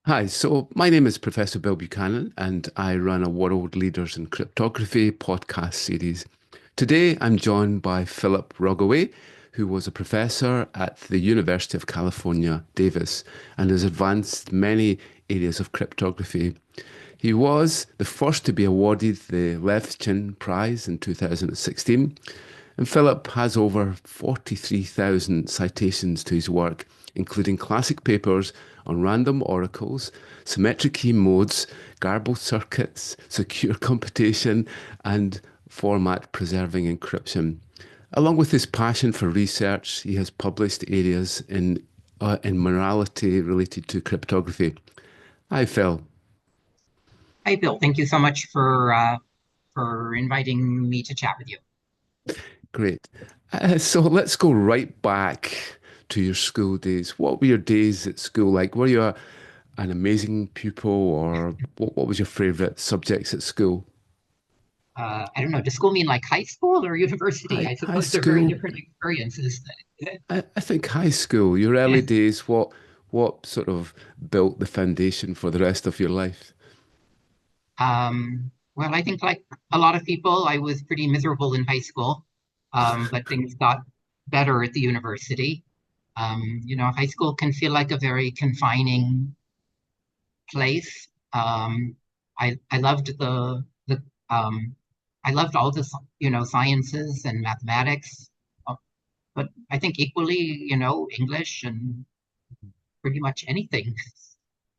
Hi, so my name is Professor Bill Buchanan, and I run a World Leaders in Cryptography podcast series. Today, I'm joined by Phillip Rogaway, who was a professor at the University of California, Davis, and has advanced many areas of cryptography. He was the first to be awarded the Levchin Prize in 2016, and Philip has over 43,000 citations to his work, including classic papers on random oracles, symmetric key modes, garbled circuits, secure computation, and format preserving encryption. Along with his passion for research, he has published areas in morality related to cryptography. Hi, Phil. Hi, Bill. Thank you so much for inviting me to chat with you. Great. So let's go right back to your school days. What were your days at school like? Were you an amazing pupil, or what was your favorite subjects at school? I don't know, does school mean like high school or university? High I high suppose they're very school. different experiences. I think high school, your early days, what sort of built the foundation for the rest of your life? Well, I think like a lot of people, I was pretty miserable in high school, but things got better at the university. High school can feel like a very confining place. I loved the I loved all the sciences and mathematics, uh, but I think equally English and pretty much anything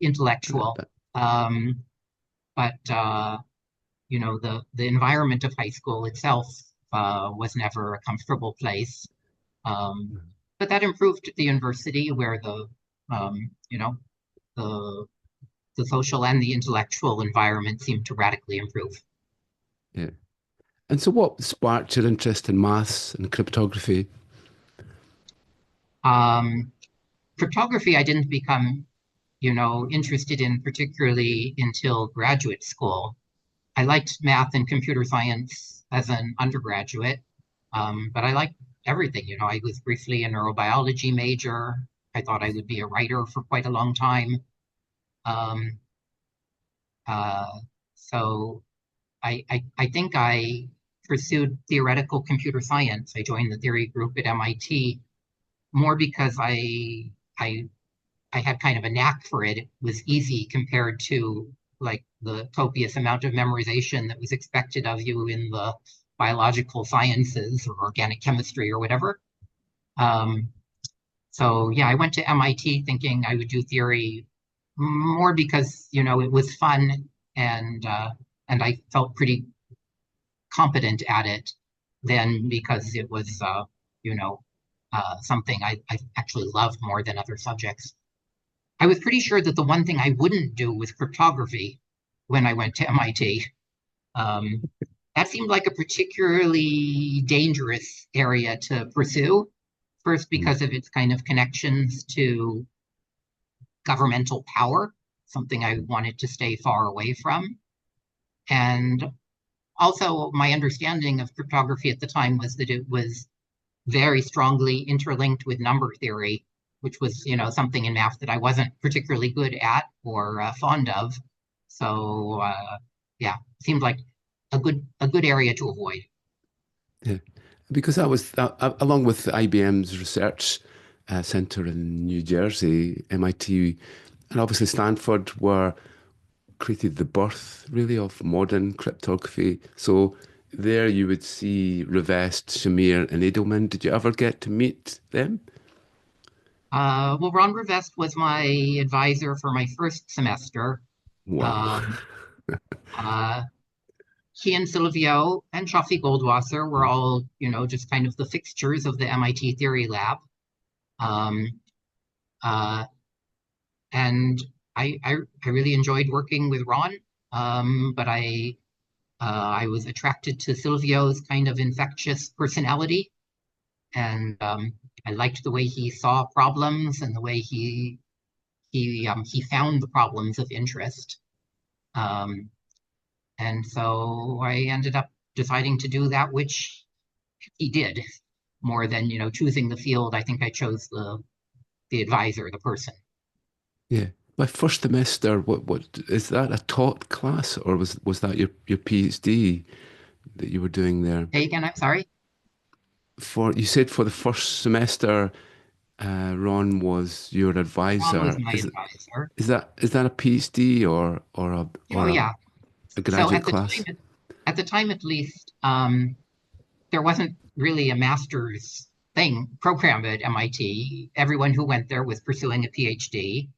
intellectual. Um, but the environment of high school itself was never a comfortable place. Um, but that improved at the university where the the social and the intellectual environment seemed to radically improve. Yeah. And so what sparked your interest in maths and cryptography? Um, Cryptography, I didn't become, interested in particularly until graduate school. I liked math and computer science as an undergraduate, but I liked everything. I was briefly a neurobiology major. I thought I would be a writer for quite a long time. Um, uh, so I think I pursued theoretical computer science. I joined the theory group at MIT more because I I had kind of a knack for it. It was easy compared to like the copious amount of memorization that was expected of you in the biological sciences or organic chemistry or whatever. Um, so yeah, I went to MIT thinking I would do theory more because it was fun and I felt pretty competent at it than because it was you know something I actually loved more than other subjects. I was pretty sure that the one thing I wouldn't do was cryptography when I went to MIT. Um, that seemed like a particularly dangerous area to pursue. First, Mm. because of its kind of connections to governmental power, something I wanted to stay far away from. And also, my understanding of cryptography at the time was that it was very strongly interlinked with number theory, which was, something in math that I wasn't particularly good at or fond of. So, yeah, seemed like a good area to avoid. Yeah, because that was along with IBM's research center in New Jersey, MIT, and obviously Stanford were created the birth really of modern cryptography. So there you would see Rivest, Shamir, and Edelman. Did you ever get to meet them? Well, Ron Rivest was my advisor for my first semester. Wow. Um, uh, he and Silvio and Shafi Goldwasser were all, just kind of the fixtures of the MIT Theory Lab. Um, uh, and I really enjoyed working with Ron, but I was attracted to Silvio's kind of infectious personality, and I liked the way he saw problems and the way he found the problems of interest. Um, and so I ended up deciding to do that, which he did, more than choosing the field. I think I chose the advisor, the person. Yeah. by first semester, what is that, a taught class, or was that your PhD that you were doing there? Hey, again, I'm sorry. For you said for the first semester, Ron was your Ron was advisor. my advisor. Is that a PhD Oh, or yeah. a So graduate class? at the time at least, there wasn't really a master's thing program at MIT. Everyone who went there was pursuing a PhD,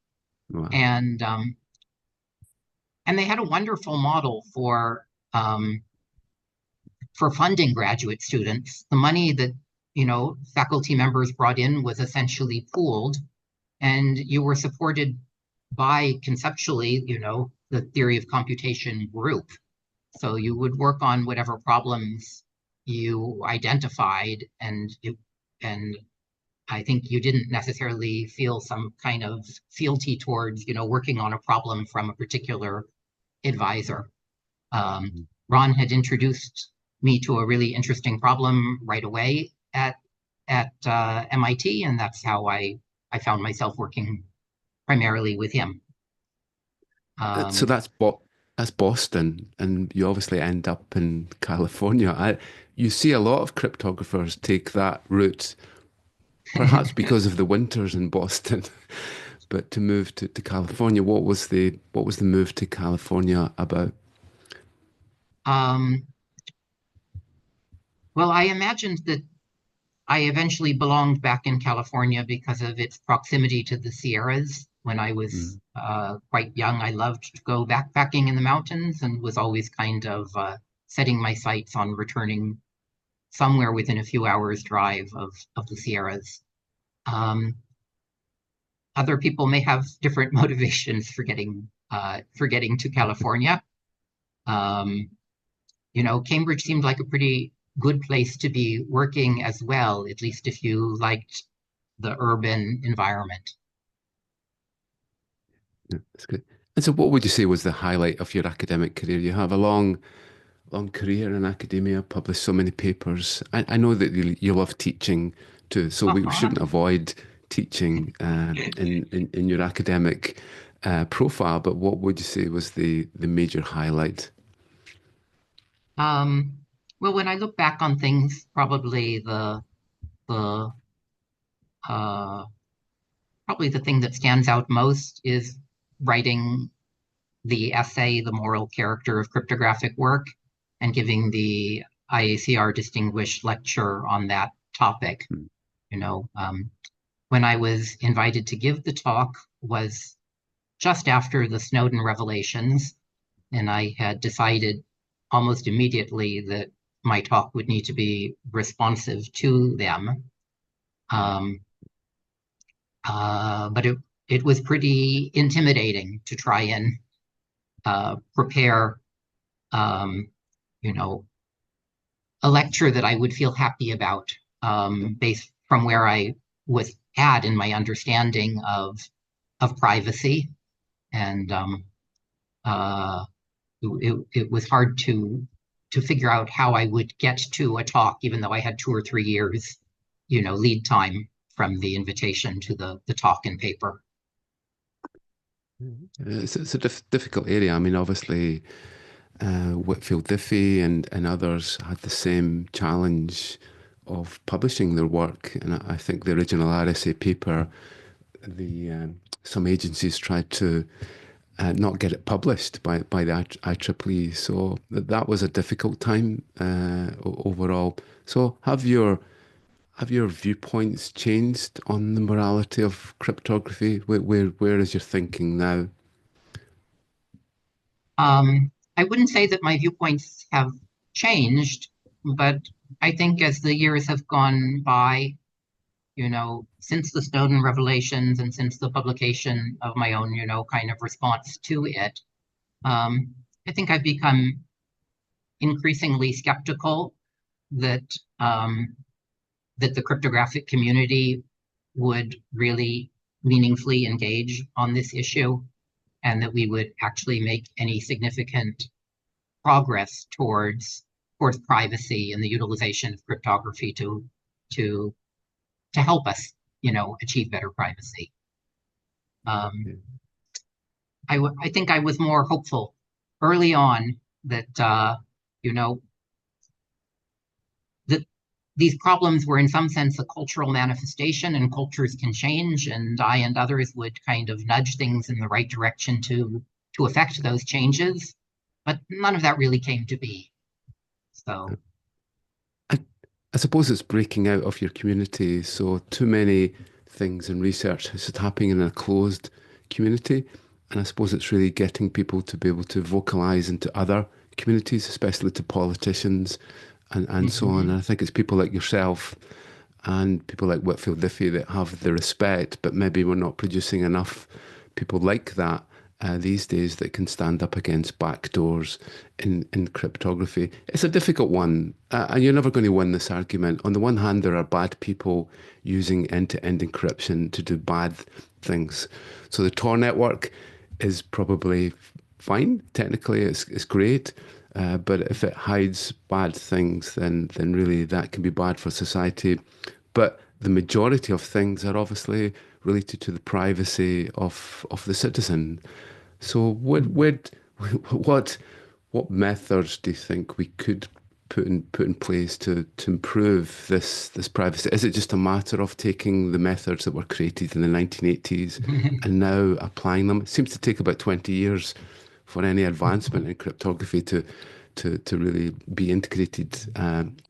Wow. and um, and they had a wonderful model for funding graduate students. The money that faculty members brought in was essentially pooled, and you were supported by conceptually, the theory of computation group. So you would work on whatever problems you identified, and I think you didn't necessarily feel some kind of fealty towards, working on a problem from a particular advisor. Um, Mhm. Ron had introduced me to a really interesting problem right away at MIT, and that's how I found myself working primarily with him. So Um, that's Boston, and you obviously end up in California. You see a lot of cryptographers take that route, perhaps because of the winters in Boston. But to move to California, what was the move to California about? um, well, I imagined that I eventually belonged back in California because of its proximity to the Sierras. When I was Mm. quite young, I loved to go backpacking in the mountains and was always kind of setting my sights on returning somewhere within a few hours' drive of the Sierras. Um, Other people may have different motivations for getting to California. Um, Cambridge seemed like a pretty good place to be working as well, at least if you liked the urban environment. Yeah, that's good. And so, what would you say was the highlight of your academic career? You have a long career in academia, published so many papers. I know that you love teaching too, so we Uh-huh. shouldn't avoid teaching in your academic profile. But what would you say was the major highlight? Um, well, when I look back on things, the uh, probably the thing that stands out most is writing the essay, The Moral Character of Cryptographic Work, and giving the IACR Distinguished Lecture on that topic. Mm. You know, um, when I was invited to give the talk was just after the Snowden revelations, and I had decided almost immediately that my talk would need to be responsive to them. Um, but it was pretty intimidating to try and prepare, um, you know, a lecture that I would feel happy about, based from where I was at in my understanding of privacy, and uh, it was hard to figure out how I would get to a talk, even though I had 2 or 3 years, lead time from the invitation to the talk and paper. It's a difficult area. I mean, obviously, Whitfield Diffie and others had the same challenge of publishing their work. And I think the original RSA paper, the some agencies tried to not get it published by the IEEE. So that was a difficult time overall. So have your viewpoints changed on the morality of cryptography? Where is your thinking now? I wouldn't say that my viewpoints have changed, but I think as the years have gone by, since the Snowden revelations and since the publication of my own, kind of response to it, um, I think I've become increasingly skeptical that um, that the cryptographic community would really meaningfully engage on this issue, and that we would actually make any significant progress towards privacy and the utilization of cryptography to to help us, achieve better privacy. Um, I think I was more hopeful early on that you know that these problems were in some sense a cultural manifestation, and cultures can change, and I and others would kind of nudge things in the right direction to affect those changes. But none of that really came to be. So, I, I suppose it's breaking out of your community. So too many things in research is happening in a closed community. And I suppose it's really getting people to be able to vocalize into other communities, especially to politicians and so on. And mhm. I think it's people like yourself and people like Whitfield Diffie that have the respect, but maybe we're not producing enough people like that these days that can stand up against backdoors in cryptography. It's a difficult one, and you're never going to win this argument. On the one hand, there are bad people using end-to-end encryption to do bad things. So the Tor network is probably fine. Technically, it's great. But if it hides bad things, then really that can be bad for society. But the majority of things are obviously related to the privacy of the citizen. So what what methods do you think we could put in place to improve this privacy? Is it just a matter of taking the methods that were created in the 1980s and now applying them? It seems to take about 20 years for any advancement in cryptography to really be integrated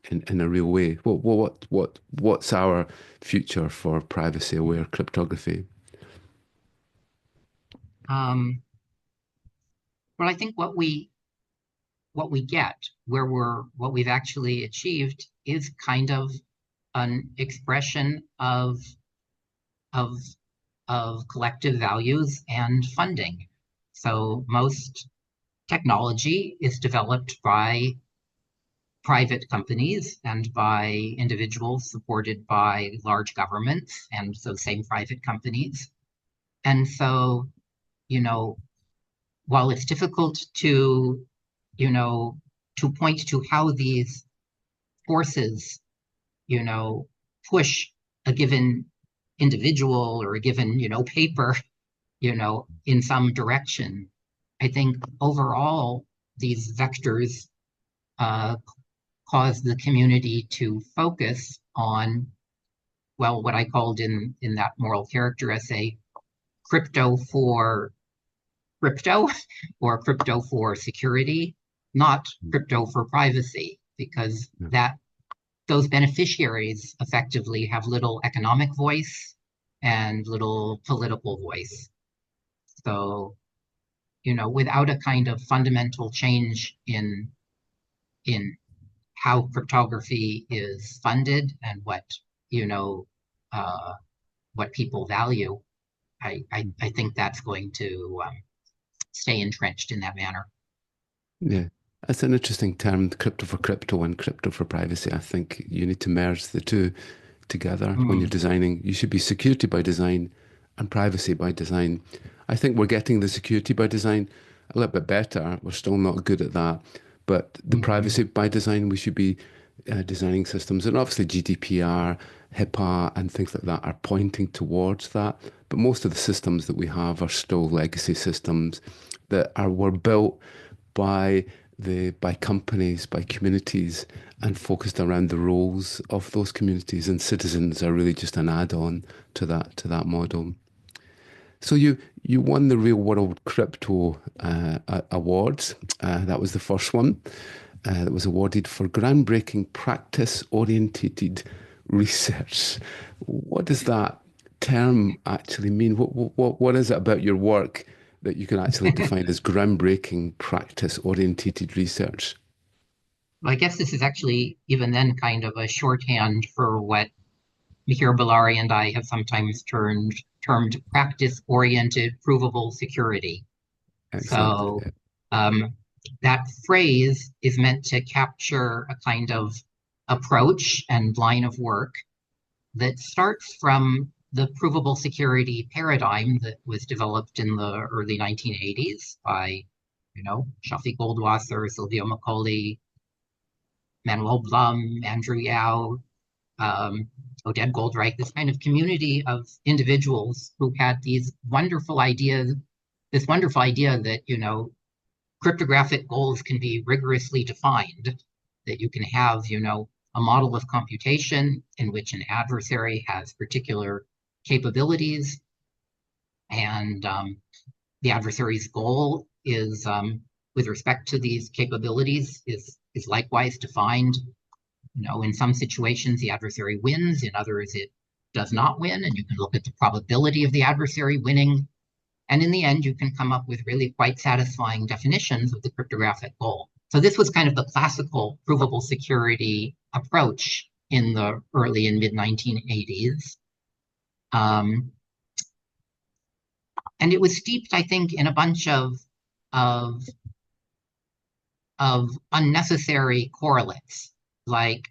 in a real way. What's our future for privacy-aware cryptography? Well, I think what we get, what we've actually achieved, is kind of an expression of of collective values and funding. So most technology is developed by private companies and by individuals supported by large governments and those same private companies. And so, you know, while it's difficult you know, to point to how these forces, push a given individual or a given, paper, in some direction, I think overall these vectors uh, cause the community to focus on, well, what I called in that moral character essay, crypto for crypto or crypto for security, not crypto for privacy, because Yeah. that those beneficiaries effectively have little economic voice and little political voice. So, without a kind of fundamental change in how cryptography is funded and you know uh, what people value, I think that's going to stay entrenched in that manner. Yeah, that's an interesting term, crypto for crypto and crypto for privacy. I think you need to merge the two together when you're Mm, designing. You should be security by design and privacy by design. I think we're getting the security by design a little bit better. We're still not good at that. But the mhm. privacy by design, we should be designing systems. And obviously, GDPR, HIPAA, and things like that are pointing towards that. But most of the systems that we have are still legacy systems that were built by companies, by communities, and focused around the roles of those communities. And citizens are really just an add-on to that model. So you won the Real World Crypto Awards. That was the first one that was awarded for groundbreaking practice-orientated research. What does that term actually mean? What is it about your work that you can actually define as groundbreaking practice-orientated research? Well, I guess this is actually even then kind of a shorthand for what Mihir Bellari and I have sometimes termed practice-oriented provable security. Excellent. So Yeah. um, that phrase is meant to capture a kind of approach and line of work that starts from the provable security paradigm that was developed in the early 1980s by, Shafi Goldwasser, Silvio Macaulay, Manuel Blum, Andrew Yao, um, Oded Goldreich, this kind of community of individuals who had these wonderful ideas this wonderful idea that, cryptographic goals can be rigorously defined, that you can have, a model of computation in which an adversary has particular capabilities, and the adversary's goal is, with respect to these capabilities, is likewise defined. In some situations, the adversary wins. In others, it does not win. And you can look at the probability of the adversary winning. And in the end, you can come up with really quite satisfying definitions of the cryptographic goal. So this was kind of the classical provable security approach in the early and mid-1980s. And it was steeped, I think, in a bunch of unnecessary correlates, like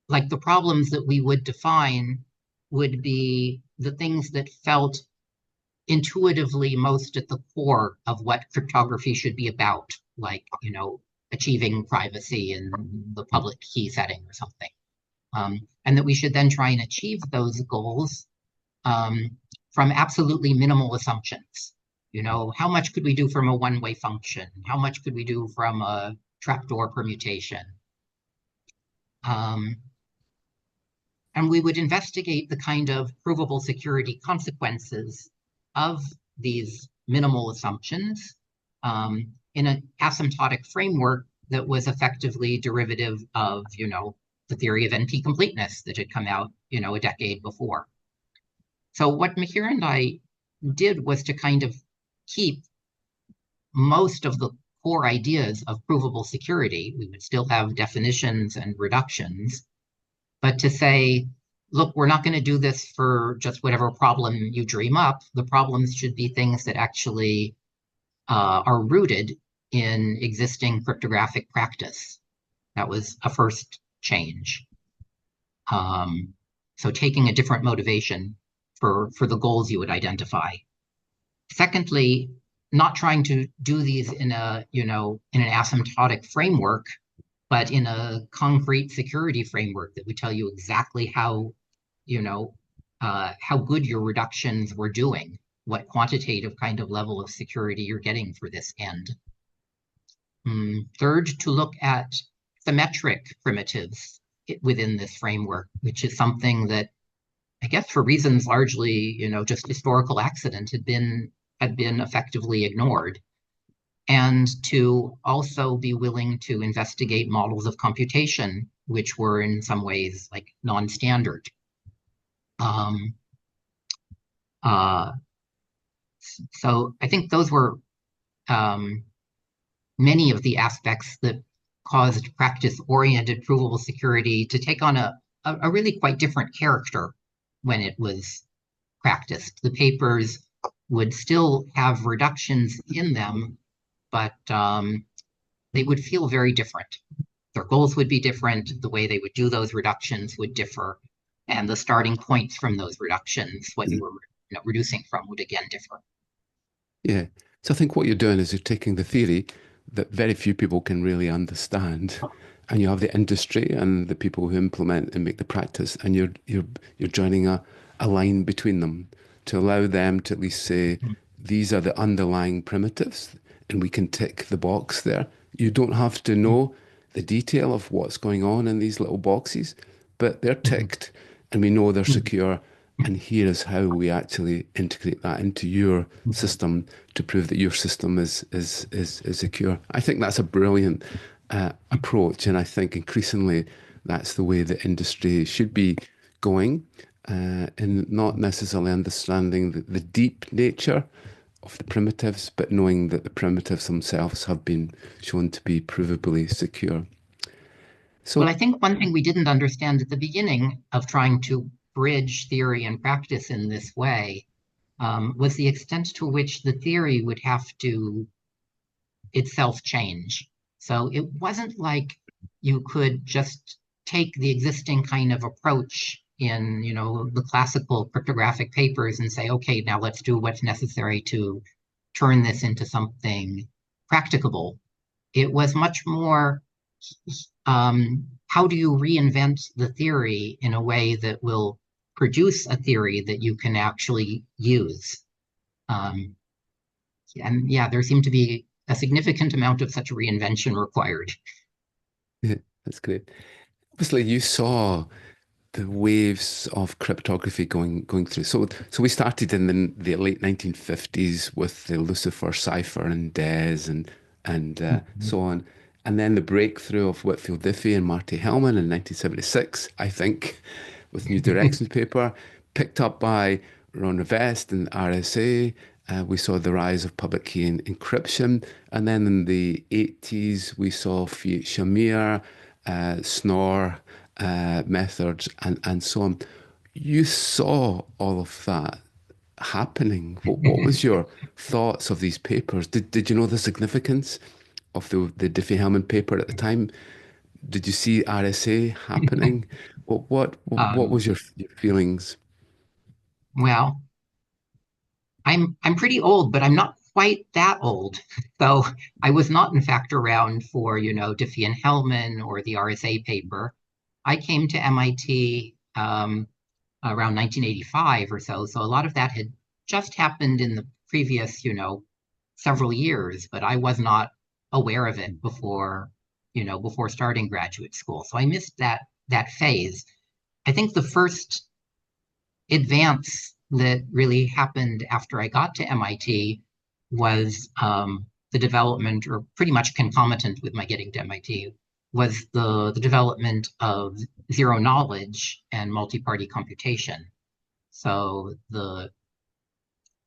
the problems that we would define would be the things that felt intuitively most at the core of what cryptography should be about, like, achieving privacy in the public key setting or something. And that we should then try and achieve those goals from absolutely minimal assumptions. How much could we do from a one-way function? How much could we do from a trapdoor permutation? And we would investigate the kind of provable security consequences of these minimal assumptions in an asymptotic framework that was effectively derivative of, the theory of NP completeness that had come out, a decade before. So what Mihir and I did was to kind of keep most of the core ideas of provable security. We would still have definitions and reductions, but to say, look, we're not going to do this for just whatever problem you dream up. The problems should be things that actually are rooted in existing cryptographic practice. That was a first change. So taking a different motivation for the goals you would identify. Secondly, not trying to do these in an asymptotic framework, but in a concrete security framework that would tell you exactly how good your reductions were doing, what quantitative kind of level of security you're getting for this end. Third, to look at symmetric primitives within this framework, which is something that, I guess for reasons largely, just historical accident, had been effectively ignored. And to also be willing to investigate models of computation, which were in some ways like non-standard. So I think those were many of the aspects that caused practice-oriented provable security to take on a really quite different character when it was practiced. The papers would still have reductions in them, but they would feel very different. Their goals would be different. The way they would do those reductions would differ. And the starting points from those reductions, what you were reducing from, would again differ. Yeah. So I think what you're doing is you're taking the theory that very few people can really understand, and you have the industry and the people who implement and make the practice, and you're joining a line between them to allow them to at least say, these are the underlying primitives, and we can tick the box there. You don't have to know the detail of what's going on in these little boxes, but they're ticked, and we know they're secure. And here is how we actually integrate that into your system to prove that your system is secure. I think that's a brilliant approach, and I think increasingly that's the way the industry should be going, and not necessarily understanding the deep nature of the primitives, but knowing that the primitives themselves have been shown to be provably secure. So, well, I think one thing we didn't understand at the beginning of trying to bridge theory and practice in this way was the extent to which the theory would have to itself change. So it wasn't like you could just take the existing kind of approach in, the classical cryptographic papers and say, okay, now let's do what's necessary to turn this into something practicable. It was much more, how do you reinvent the theory in a way that will produce a theory that you can actually use? And yeah, there seemed to be a significant amount of such reinvention required. Yeah, that's great. Obviously, you saw the waves of cryptography going through. So we started in the late 1950s with the Lucifer cipher and DES and Mhm. so on, and then the breakthrough of Whitfield Diffie and Marty Hellman in 1976, I think, with New Directions paper, picked up by Ron Rivest and RSA. We saw the rise of public key and encryption, and then in the 80s we saw Fiat Shamir, Snore methods, and so on. You saw all of that happening. What was your thoughts of these papers? Did you know the significance of the Diffie Hellman paper at the time? Did you see RSA happening? What Um, was your feelings? well, I'm pretty old, but I'm not quite that old. So I was not, in fact, around for, Diffie and Hellman or the RSA paper. I came to MIT around 1985 or so. So a lot of that had just happened in the previous, several years, but I was not aware of it before starting graduate school. So I missed that phase. I think the first advance that really happened after I got to MIT was the development, or pretty much concomitant with my getting to MIT, was the development of zero knowledge and multi-party computation. So the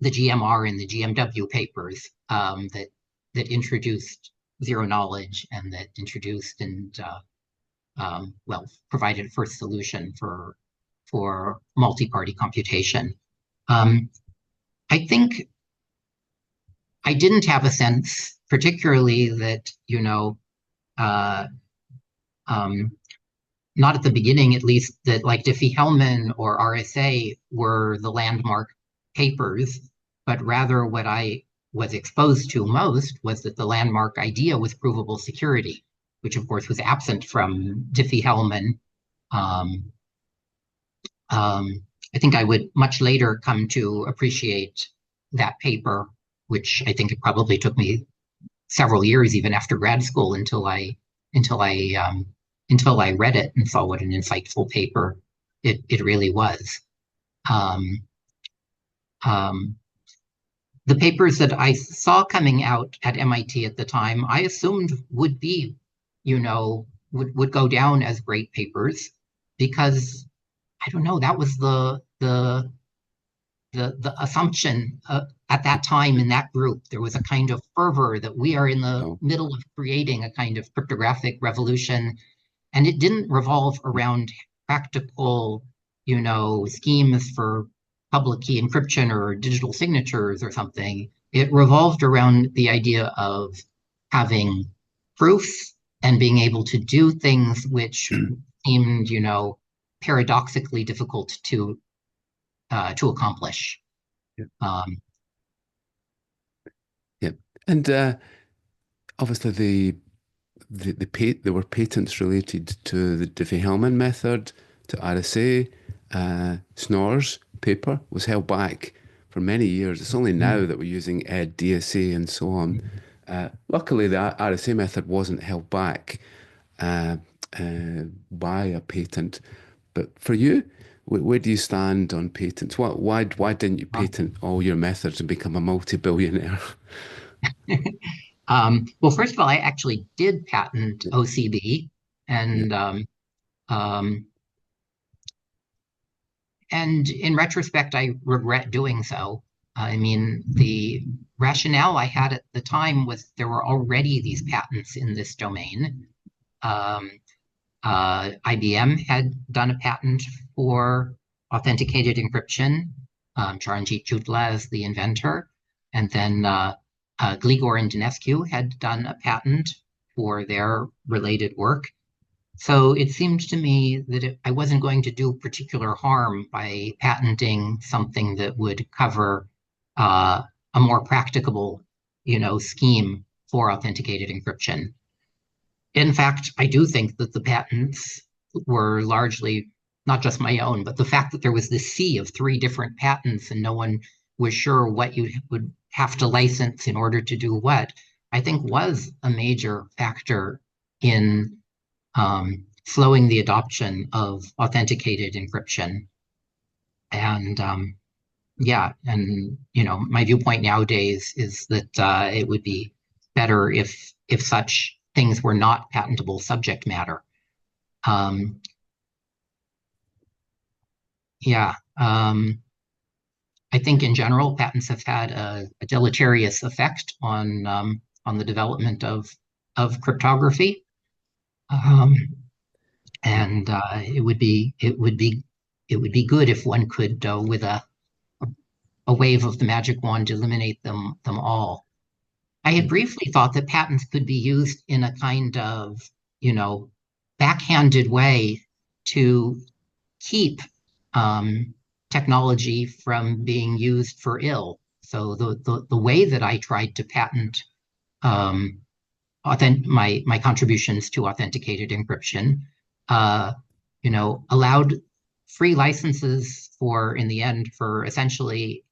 GMR and the GMW papers that introduced zero knowledge and that introduced and well, provided first solution for multi-party computation. I think I didn't have a sense, particularly that, uh, um, not at the beginning, at least, that like Diffie-Hellman or RSA were the landmark papers, but rather what I was exposed to most was that the landmark idea was provable security, which of course was absent from Diffie-Hellman. Um, um, I think I would much later come to appreciate that paper, which I think it probably took me several years, even after grad school, until I until I read it and saw what an insightful paper it really was. Um, um, the papers that I saw coming out at MIT at the time, I assumed would be, would go down as great papers because I don't know, that was the assumption at that time in that group. There was a kind of fervor that we are in the Oh, middle of creating a kind of cryptographic revolution, and it didn't revolve around practical, schemes for public key encryption or digital signatures or something. It revolved around the idea of having proofs and being able to do things which seemed, paradoxically difficult to accomplish. yeah, Um, yeah. And obviously there were patents related to the Diffie-Hellman method, to RSA. Snor's paper was held back for many years. It's only now that we're using DSA and so on. Luckily, the RSA method wasn't held back uh, by a patent. But for you, where do you stand on patents? Why didn't you patent all your methods and become a multi-billionaire? well, first of all, I actually did patent OCB, Yeah. and um, and in retrospect, I regret doing so. I mean, the rationale I had at the time was there were already these patents in this domain. Um, IBM had done a patent for authenticated encryption, Charanjit Jutla as the inventor, and then Gligor and Dinescu had done a patent for their related work. So it seemed to me that I wasn't going to do particular harm by patenting something that would cover uh, a more practicable, scheme for authenticated encryption. In fact, I do think that the patents were largely not just my own, but the fact that there was this sea of three different patents and no one was sure what you would have to license in order to do what, I think was a major factor in slowing the adoption of authenticated encryption. And yeah, and my viewpoint nowadays is that it would be better if such things were not patentable subject matter. Yeah, I think in general patents have had a deleterious effect on the development of cryptography. Um, and it would be good if one could, with a wave of the magic wand, eliminate them all. I had briefly thought that patents could be used in a kind of, backhanded way to keep technology from being used for ill. So the way that I tried to patent my contributions to authenticated encryption, allowed free licenses in the end, for essentially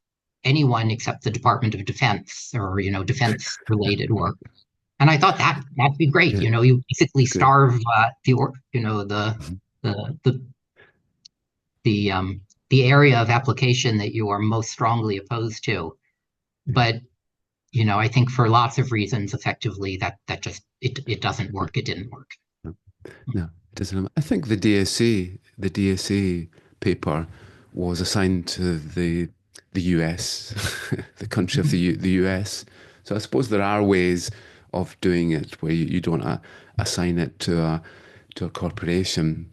anyone except the Department of Defense, or defense related work. And I thought that'd be great. Yeah, You basically great. starve Mhm. the the the the area of application that you are most strongly opposed to. Yeah. But I think for lots of reasons, effectively, that just it doesn't work. It didn't work. No, no, it doesn't. I think the DSA paper was assigned to the US, the country of the US. So I suppose there are ways of doing it where you don't assign it to a corporation,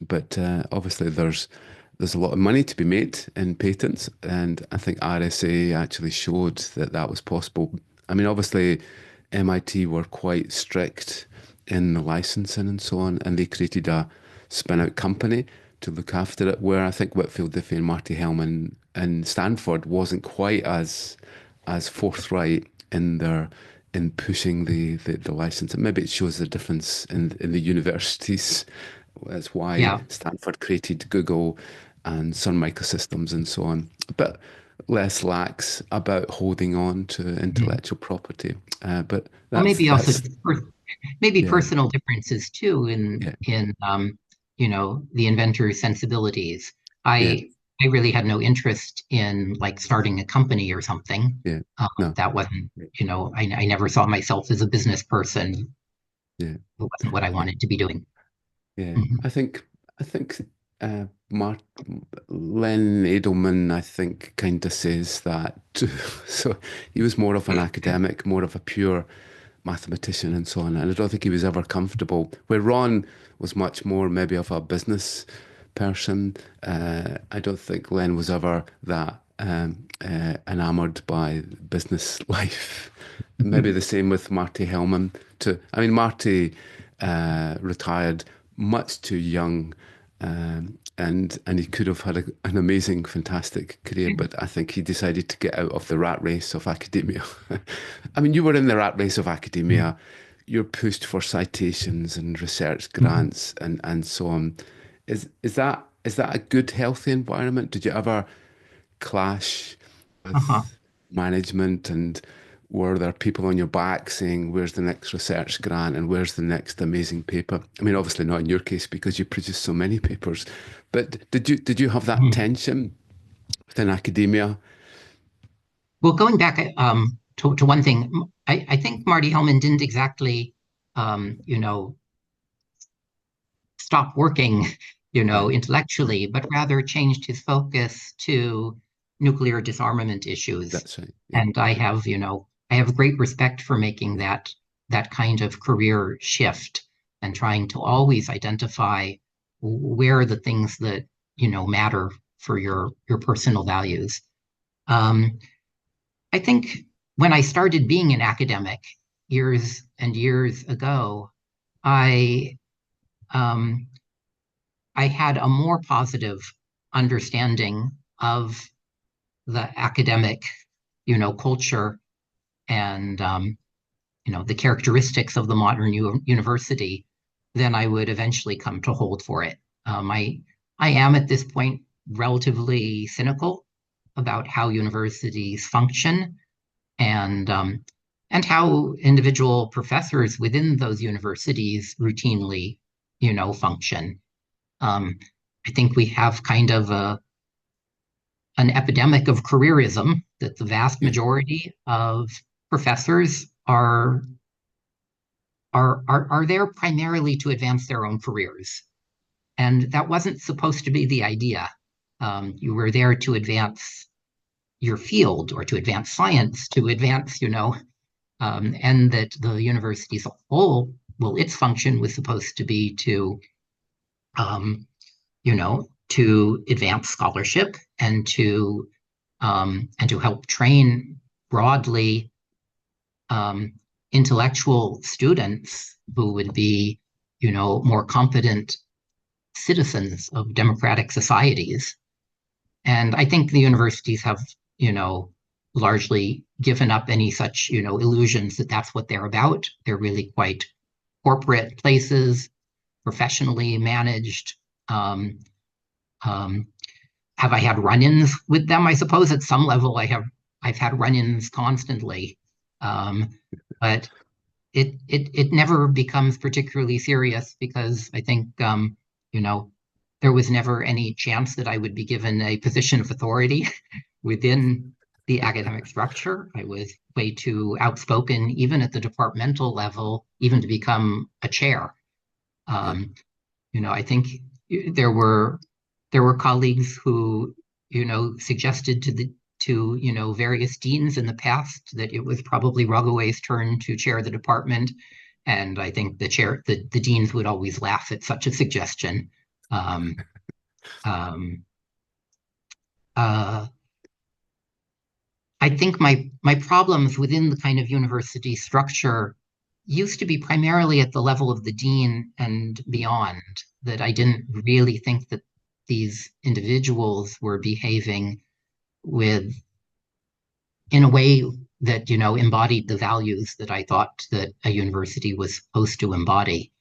but obviously there's a lot of money to be made in patents, and I think RSA actually showed that that was possible. I mean, obviously MIT were quite strict in the licensing and so on, and they created a spin-out company to look after it, where I think Whitfield Diffie and Marty Hellman and Stanford wasn't quite as forthright in pushing the license. And maybe it shows the difference in the universities. That's why Yeah. Stanford created Google and Sun Microsystems and so on. But less lax about holding on to Mhm. intellectual property. But Well, that's maybe also that's maybe yeah, personal differences too yeah, in the inventor's sensibilities. yeah, I really had no interest in like starting a company or something. yeah. No, That wasn't, I never saw myself as a business person. yeah, It wasn't what I yeah, wanted to be doing. yeah. Mhm. I think Mark Len Edelman, I think, kind of says that too. So he was more of an academic, more of a pure mathematician and so on. And I don't think he was ever comfortable. Where Ron was much more maybe of a business person. I don't think Len was ever that enamored by business life. Maybe the same with Marty Hellman too. I mean, Marty retired much too young, and he could have had an amazing, fantastic career, but I think he decided to get out of the rat race of academia. I mean, you were in the rat race of academia. You're pushed for citations and research Mhm. grants and so on. Is that a good, healthy environment? Did you ever clash Uh-huh. with management, and were there people on your back saying, where's the next research grant and where's the next amazing paper? I mean, obviously not in your case because you produced so many papers, but did you have that Mhm. tension within academia? Well, going back to one thing, I think Marty Hellman didn't exactly stop working, Yeah, intellectually, but rather changed his focus to nuclear disarmament issues. that's right. Yeah, And I have great respect for making yeah, that kind of career shift and trying to always identify where are the things that, matter for your personal values. Um, I think when I started being an academic years and years ago, I um, I had a more positive understanding of the academic, culture and the characteristics of the modern university than I would eventually come to hold for it. I am at this point relatively cynical about how universities function. and how individual professors within those universities routinely, function. I think we have kind of an epidemic of careerism, that the vast Yeah. majority of professors are there primarily to advance their own careers. And that wasn't supposed to be the idea. You were there to advance your field or to advance science, to advance, and that the university as a whole, well, its function was supposed to be um, to advance scholarship and to help train broadly um, intellectual students who would be, more competent citizens of democratic societies. And I think the universities have, largely given up any such, illusions that that's what they're about. They're really quite corporate places, professionally managed. Um, um, have I had run-ins with them? I suppose at some level I've had run-ins constantly. Um, but it never becomes particularly serious because I think you know, there was never any chance that I would be given a position of authority within the academic structure. I was way too outspoken, even at the departmental level, even to become a chair. Yeah. Um, I think there were there were colleagues who, suggested to various deans in the past that it was probably Rogaway's turn to chair the department. And I think the deans would always laugh at such a suggestion. Um, um, uh, I think my problems within the kind of university structure used to be primarily at the level of the dean and beyond, that I didn't really think that these individuals were behaving with in a way that, embodied the values that I thought that a university was supposed to embody.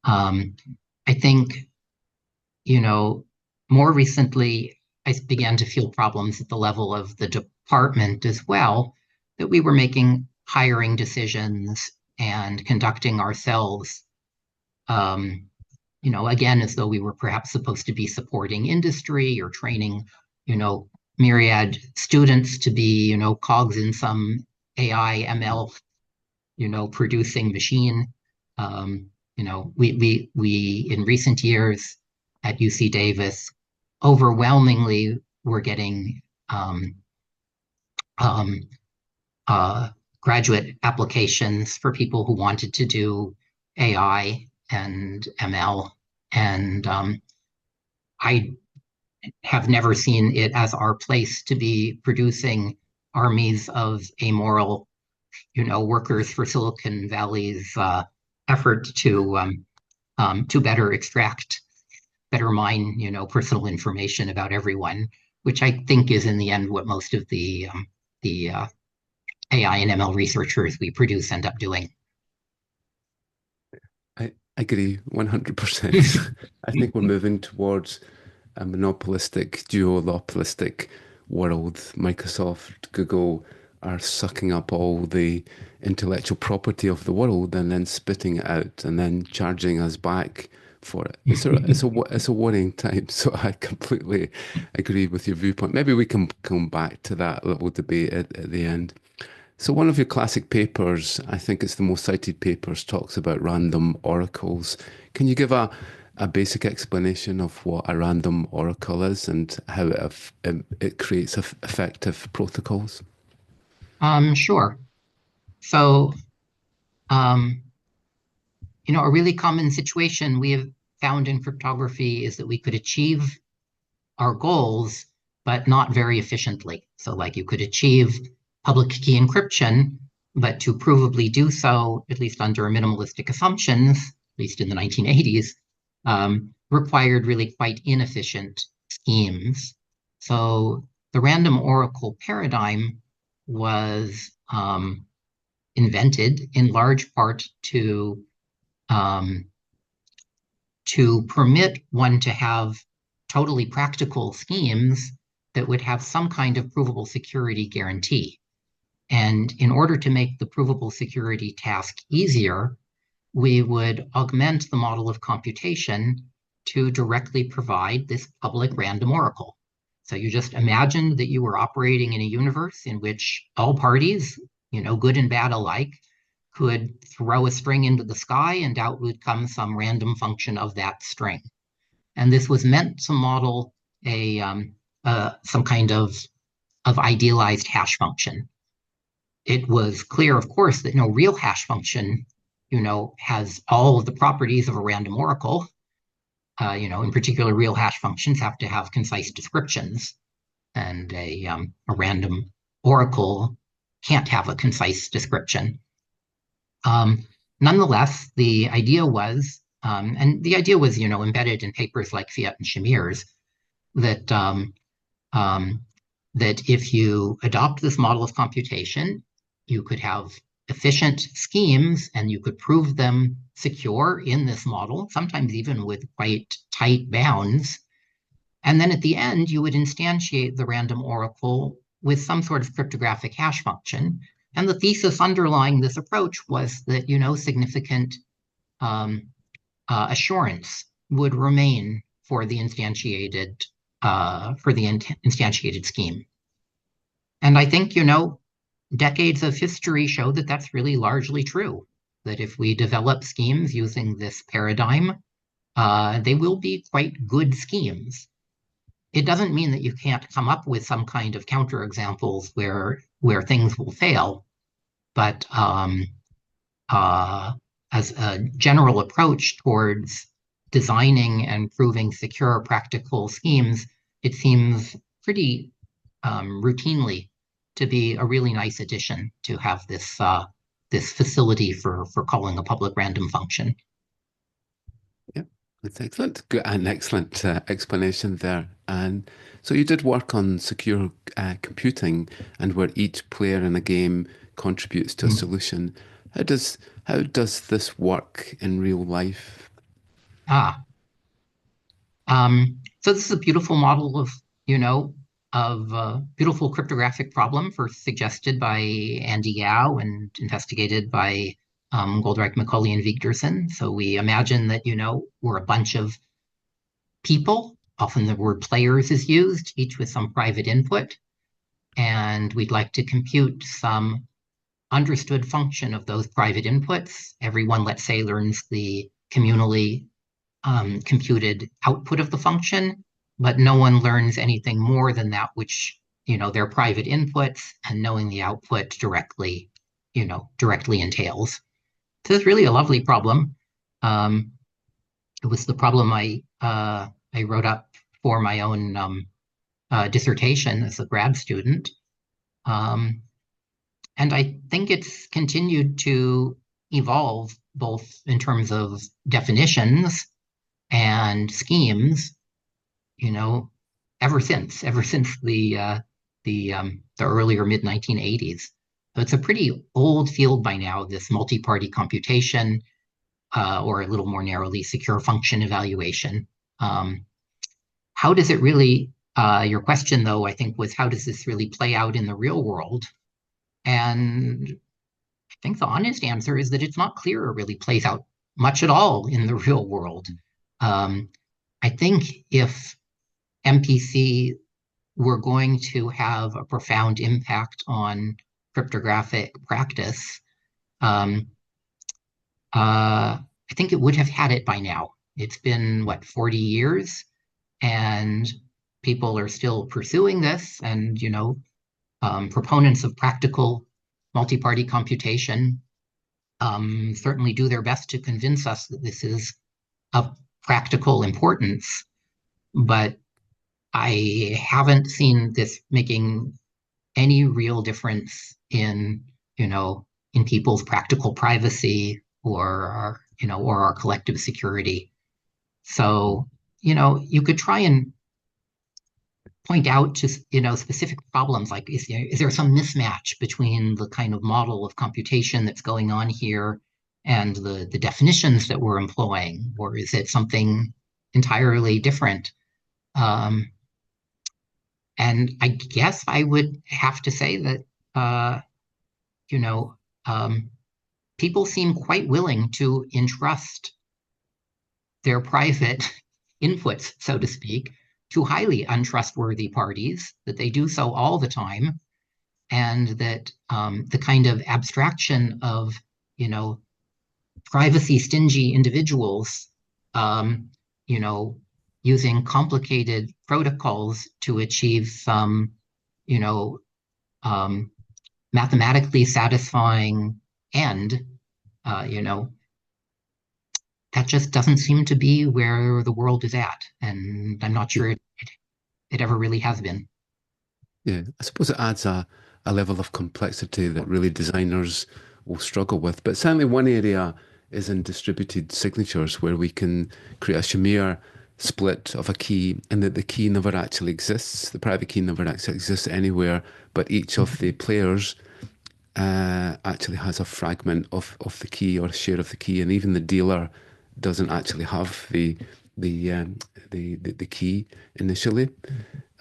Um, I think, you know, more recently, I began to feel problems at the level of the department as well, that we were making hiring decisions and conducting ourselves, um, again, as though we were perhaps supposed to be supporting industry or training, myriad students to be, cogs in some AI, ML, producing machine. We in recent years at UC Davis overwhelmingly were getting um, um, uh, graduate applications for people who wanted to do AI and ML. And I have never seen it as our place to be producing armies of amoral, workers for Silicon Valley's effort to better extract, better mine, personal information about everyone, which I think is in the end what most of the AI and ML researchers we produce end up doing. I agree 100%. I think we're moving towards a monopolistic, duopolistic world. Microsoft, Google are sucking up all the intellectual property of the world and then spitting it out and then charging us back for it. It's a worrying time. So I completely agree with your viewpoint. Maybe we can come back to that little debate at the end. So one of your classic papers, I think it's the most cited papers, talks about random oracles. Can you give a basic explanation of what a random oracle is and how it creates effective protocols? Sure. So, um, a really common situation we have found in cryptography is that we could achieve our goals, but not very efficiently. So, like, you could achieve public key encryption, but to provably do so, at least under minimalistic assumptions, at least in the 1980s, required really quite inefficient schemes. So the random oracle paradigm was invented in large part um, to permit one to have totally practical schemes that would have some kind of provable security guarantee. And in order to make the provable security task easier, we would augment the model of computation to directly provide this public random oracle. So you just imagine that you were operating in a universe in which all parties, good and bad alike, could throw a string into the sky and out would come some random function of that string. And this was meant to model some kind of idealized hash function. It was clear, of course, that no real hash function, has all of the properties of a random oracle. In particular, real hash functions have to have concise descriptions, and a random oracle can't have a concise description. Nonetheless, the idea was, embedded in papers like Fiat and Shamir's, that that if you adopt this model of computation, you could have efficient schemes and you could prove them secure in this model, sometimes even with quite tight bounds. And then at the end, you would instantiate the random oracle with some sort of cryptographic hash function. And the thesis underlying this approach was that, significant assurance would remain for the instantiated scheme. And I think, decades of history show that that's really largely true, that if we develop schemes using this paradigm, they will be quite good schemes. It doesn't mean that you can't come up with some kind of counterexamples where things will fail, but as a general approach towards designing and proving secure practical schemes, it seems pretty routinely to be a really nice addition to have this this facility for calling a public random function. Yeah, that's excellent. Good, an excellent explanation there. And so you did work on secure computing, and where each player in a game contributes to a solution. How does this work in real life? Ah, so this is a beautiful model of, a beautiful cryptographic problem first suggested by Andy Yao and investigated by Goldreich, Macaulay, and Vigderson. So we imagine that, we're a bunch of people. Often the word players is used, each with some private input. And we'd like to compute some understood function of those private inputs. Everyone, let's say, learns the communally computed output of the function, but no one learns anything more than that which, their private inputs and knowing the output directly entails. So it's really a lovely problem. It was the problem I wrote up for my own dissertation as a grad student. And I think it's continued to evolve both in terms of definitions and schemes, ever since the earlier mid 1980s. So it's a pretty old field by now, this multi-party computation, or a little more narrowly, secure function evaluation. How does it really, your question though, I think was, how does this really play out in the real world? And I think the honest answer is that it's not clear it really plays out much at all in the real world. I think if MPC were going to have a profound impact on cryptographic practice, I think it would have had it by now. It's been, 40 years, and people are still pursuing this, and, proponents of practical multi-party computation certainly do their best to convince us that this is of practical importance, but I haven't seen this making any real difference in, in people's practical privacy or our collective security. So, you could try and point out to, specific problems like, is there some mismatch between the kind of model of computation that's going on here and the definitions that we're employing, or is it something entirely different? And I guess I would have to say that you know, people seem quite willing to entrust their private inputs, so to speak, to highly untrustworthy parties, that they do so all the time, and that the kind of abstraction of, you know, privacy stingy individuals, um, you know, using complicated protocols to achieve some, you know, um, mathematically satisfying end, you know, that just doesn't seem to be where the world is at. And I'm not Yeah. sure it ever really has been. Yeah, I suppose it adds a level of complexity that really designers will struggle with. But certainly one area is in distributed signatures where we can create a Shamir split of a key and that the key never actually exists. The private key never actually exists anywhere, but each of the players actually has a fragment of the key or a share of the key, and even the dealer doesn't actually have the key initially.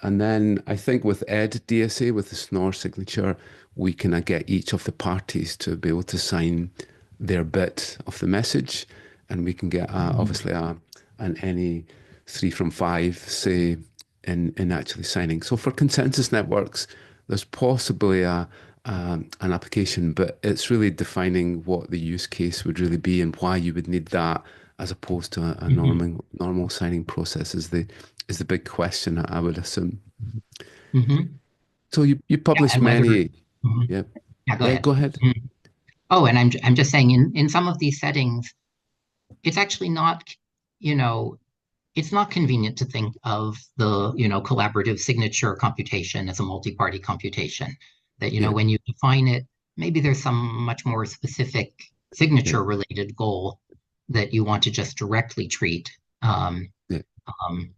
And then I think with ED DSA, with the SNOR signature, we can get each of the parties to be able to sign their bit of the message, and we can get obviously an any 3 from 5, say, in actually signing. So for consensus networks, there's possibly an application, but it's really defining what the use case would really be and why you would need that as opposed to a Mm-hmm. normal signing process is the big question, I would assume. Mm-hmm. So you Yeah, publish and whether, many, mhm. yeah, Yeah, go yeah, ahead. go ahead. Mhm. Oh, and I'm just saying in some of these settings, it's actually not, you know, it's not convenient to think of the, you know, collaborative signature computation as a multi-party computation. That, you know, Yeah, when you define it, maybe there's some much more specific yeah, signature related goal that you want to just directly treat. Um, yeah, um,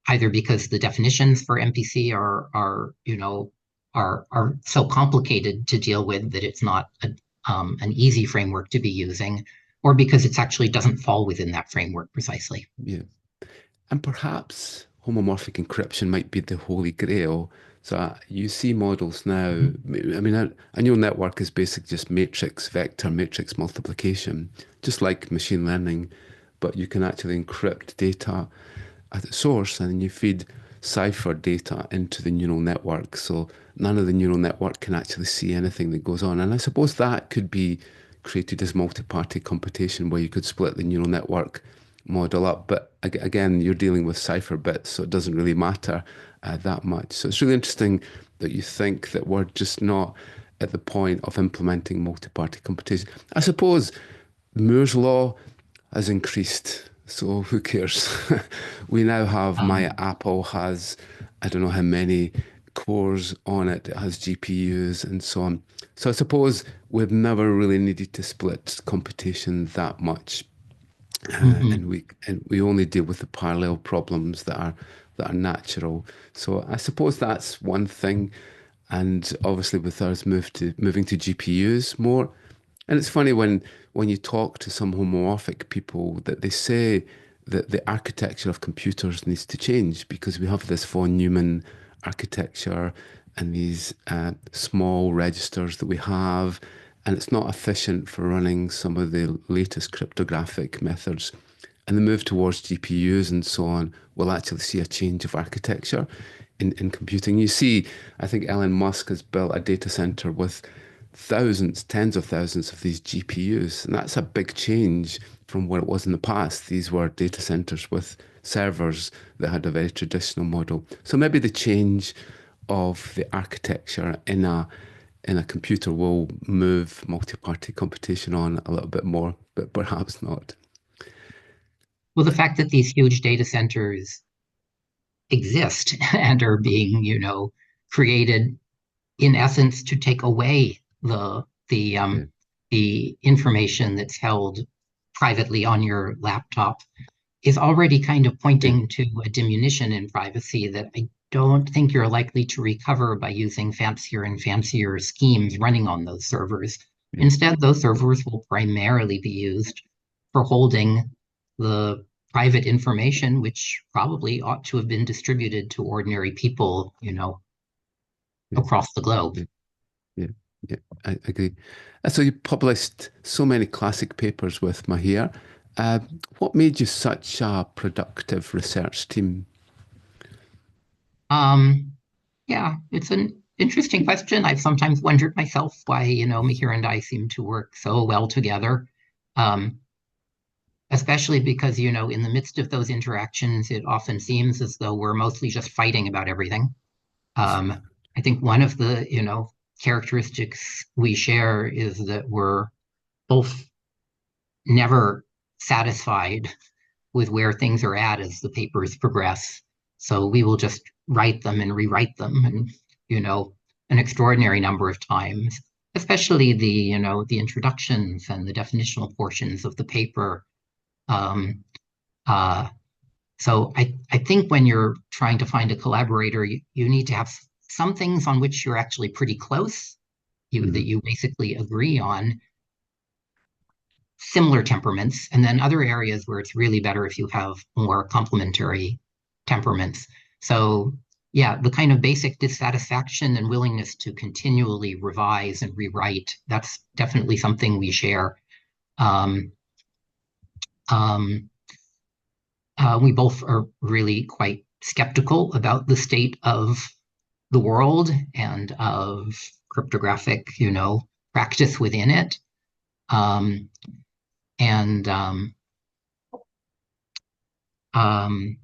Either because the definitions for MPC are you know are so complicated to deal with that it's not an easy framework to be using, or because it actually doesn't fall within that framework precisely. yeah. And perhaps homomorphic encryption might be the holy grail. So you see models now. Mhm. I mean, a neural network is basically just matrix, vector, matrix multiplication, just like machine learning, but you can actually encrypt data at its source and then you feed cipher data into the neural network. So none of the neural network can actually see anything that goes on. And I suppose that could be created as multi-party computation where you could split the neural network model up. But again, you're dealing with cipher bits, so it doesn't really matter that much. So it's really interesting that you think that we're just not at the point of implementing multi-party computation. I suppose Moore's law has increased, so who cares? We now have my Um, Apple has, I don't know how many cores on it, it has GPUs and so on. So I suppose we've never really needed to split computation that much. mhm. And we only deal with the parallel problems that are natural. So I suppose that's one thing. And obviously with us moving to GPUs more. And it's funny when you talk to some homomorphic people that they say that the architecture of computers needs to change because we have this von Neumann architecture and these small registers that we have, and it's not efficient for running some of the latest cryptographic methods. And the move towards GPUs and so on will actually see a change of architecture in computing. You see, I think Elon Musk has built a data center with thousands, tens of thousands of these GPUs. And that's a big change from what it was in the past. These were data centers with servers that had a very traditional model. So maybe the change of the architecture in a computer will move multi-party computation on a little bit more, but perhaps not. Well, the fact that these huge data centers exist and are being, you know, created in essence to take away Yeah, the information that's held privately on your laptop is already kind of yeah, pointing to a diminution in privacy that I don't think you're likely to recover by using fancier and fancier schemes running on those servers. yeah, Instead, those servers will primarily be used for holding the private information, which probably ought to have been distributed to ordinary people, you know, yeah, across the globe. yeah, yeah. Yeah, I agree. So you published so many classic papers with Mahir. Uh, what made you such a productive research team? Um, yeah, it's an interesting question. I've sometimes wondered myself why, Mihir and I seem to work so well together. Um, Especially because, in the midst of those interactions, it often seems as though we're mostly just fighting about everything. I think one of the, characteristics we share is that we're both never satisfied with where things are at as the papers progress. So we will just write them and rewrite them and, an extraordinary number of times, especially the introductions and the definitional portions of the paper. Um, uh, so I think when you're trying to find a collaborator, you need to have some things on which you're actually pretty close, that Mm, you basically agree on similar temperaments, and then other areas where it's really better if you have more complementary temperaments. So yeah, the kind of basic dissatisfaction and willingness to continually revise and rewrite, that's definitely something we share. Um, um, we both are really quite skeptical about the state of the world and of cryptographic, practice within it. Um, and um, and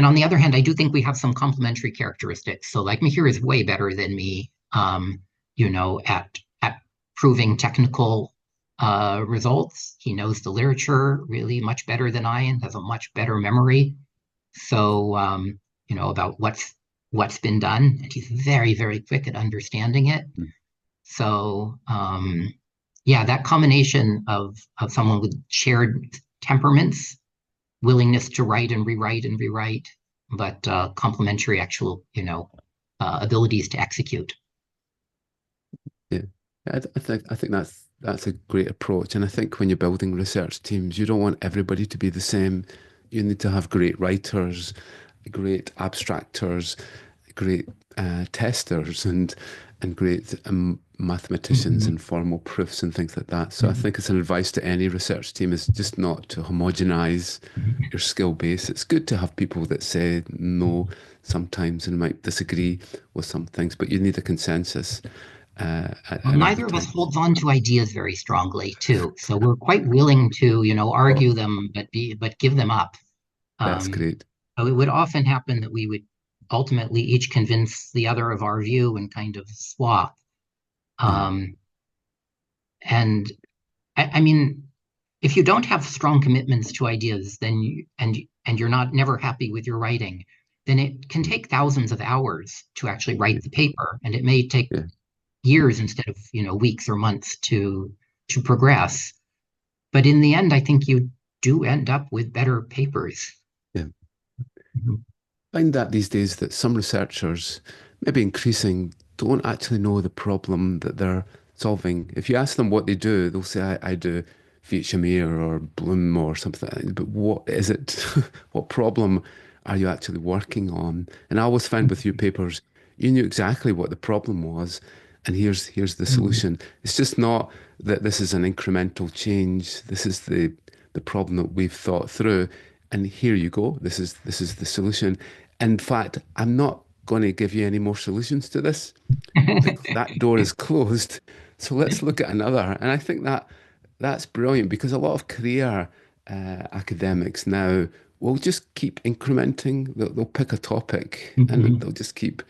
on the other hand, I do think we have some complementary characteristics. So like Mihir is way better than me, at proving technical results. He knows the literature really much better than I and has a much better memory. So about what's been done, and he's very, very quick at understanding it. mm. So yeah, that combination of someone with shared temperaments, willingness to write and rewrite, but complementary actual, abilities to execute. Yeah, I think that's a great approach, and I think when you're building research teams, you don't want everybody to be the same. You need to have great writers, great abstractors, great testers, and great mathematicians Mhm, and formal proofs and things like that. So I mhm, think it's an advice to any research team is just not to homogenize mhm, your skill base. It's good to have people that say no sometimes and might disagree with some things, but you need a consensus Well, at other neither of us times. holds on to ideas very strongly, too. So we're quite willing to, Oh, argue them, but give them up. that's Um, great. so it would often happen that we would ultimately each convince the other of our view and kind of swap. Yeah, Um, and I mean, if you don't have strong commitments to ideas, then and you're not never happy with your writing, then it can take thousands of hours to actually yeah, write the paper, and it may take yeah, years instead of weeks or months to progress. But in the end, I think you do end up with better papers. yeah. Mhm. Find that these days that some researchers, maybe increasing, don't actually know the problem that they're solving. If you ask them what they do, they'll say, I do Shamir or Bloom or something like that. But what is it? What problem are you actually working on? And I always find with your papers, you knew exactly what the problem was, and here's the Mhm. solution. It's just not that this is an incremental change. This is the problem that we've thought through, and here you go. This is the solution. In fact, I'm not going to give you any more solutions to this. That door is closed. So let's look at another. And I think that's brilliant because a lot of career academics now will just keep incrementing. They'll pick a topic and Mhm. they'll just keep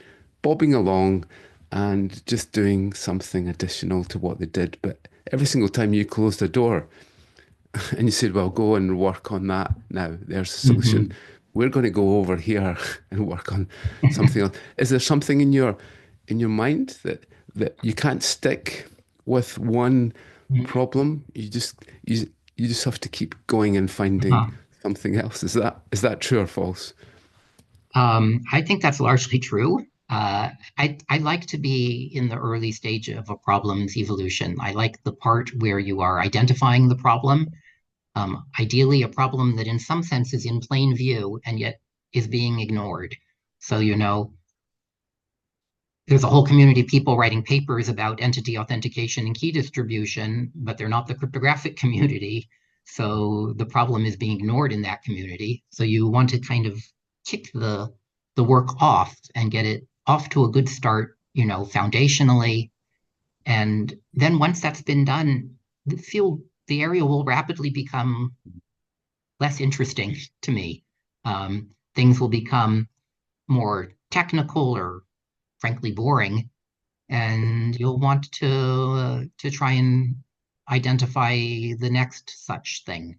bobbing along and just doing something additional to what they did. But every single time you closed a door, and you said, well, go and work on that now. There's a solution. Mhm. We're going to go over here and work on something else. Is there something in your mind that you can't stick with one problem? You just have to keep going and finding Uh-huh. something else. Is that true or false? I think that's largely true. I like to be in the early stage of a problem's evolution. I like the part where you are identifying the problem, ideally a problem that in some sense is in plain view and yet is being ignored. So, there's a whole community of people writing papers about entity authentication and key distribution, but they're not the cryptographic community. So the problem is being ignored in that community. So you want to kind of kick the work off and get it off to a good start, foundationally. And then once that's been done, the area will rapidly become less interesting to me. Things will become more technical or frankly boring, and you'll want to try and identify the next such thing.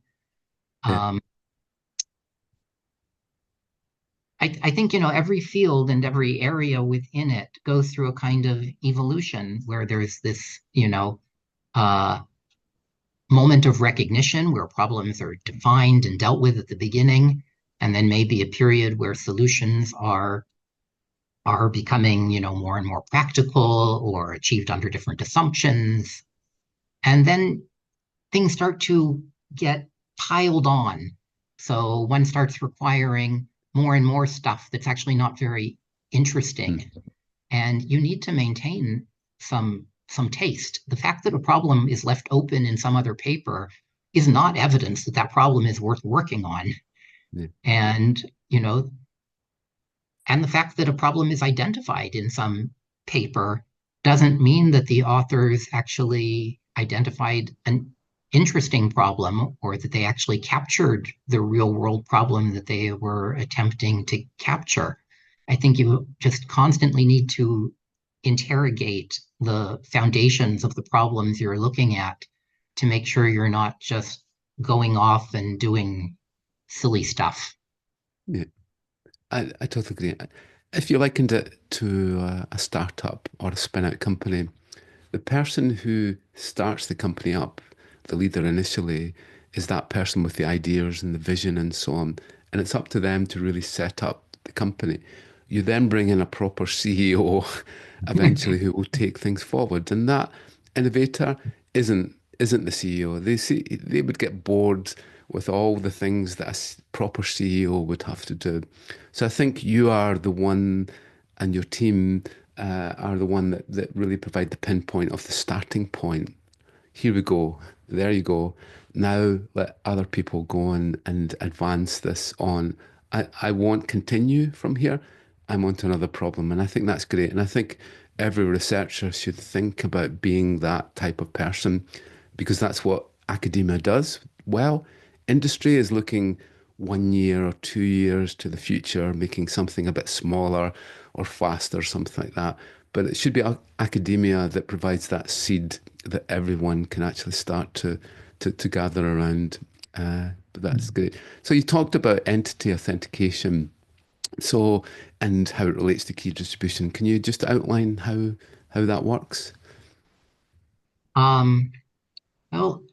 Yeah. Um, I think every field and every area within it goes through a kind of evolution where there's this uh, moment of recognition where problems are defined and dealt with at the beginning, and then maybe a period where solutions are becoming, more and more practical or achieved under different assumptions. And then things start to get piled on. So one starts requiring more and more stuff that's actually not very Mm. interesting. And you need to maintain some taste. The fact that a problem is left open in some other paper is not evidence that that problem is worth working on. Yeah. And, and the fact that a problem is identified in some paper doesn't mean that the authors actually identified an interesting problem or that they actually captured the real world problem that they were attempting to capture. I think you just constantly need to interrogate the foundations of the problems you're looking at to make sure you're not just going off and doing silly stuff. Yeah. I totally agree. If you likened it to a startup or a spin-out company, the person who starts the company up, the leader initially, is that person with the ideas and the vision and so on. And it's up to them to really set up the company. You then bring in a proper CEO eventually who will take things forward. And that innovator isn't the CEO. They would get bored with all the things that a proper CEO would have to do. So I think you are the one, and your team are the one that really provide the pinpoint of the starting point. Here we go. There you go. Now let other people go and advance this on. I won't continue from here. I'm on to another problem. And I think that's great. And I think every researcher should think about being that type of person because that's what academia does. Well, industry is looking 1 year or 2 years to the future, making something a bit smaller or faster, something like that. But it should be academia that provides that seed that everyone can actually start to gather around. But that's great. So you talked about entity authentication. So and how it relates to key distribution. Can you just outline how that works? Um, well,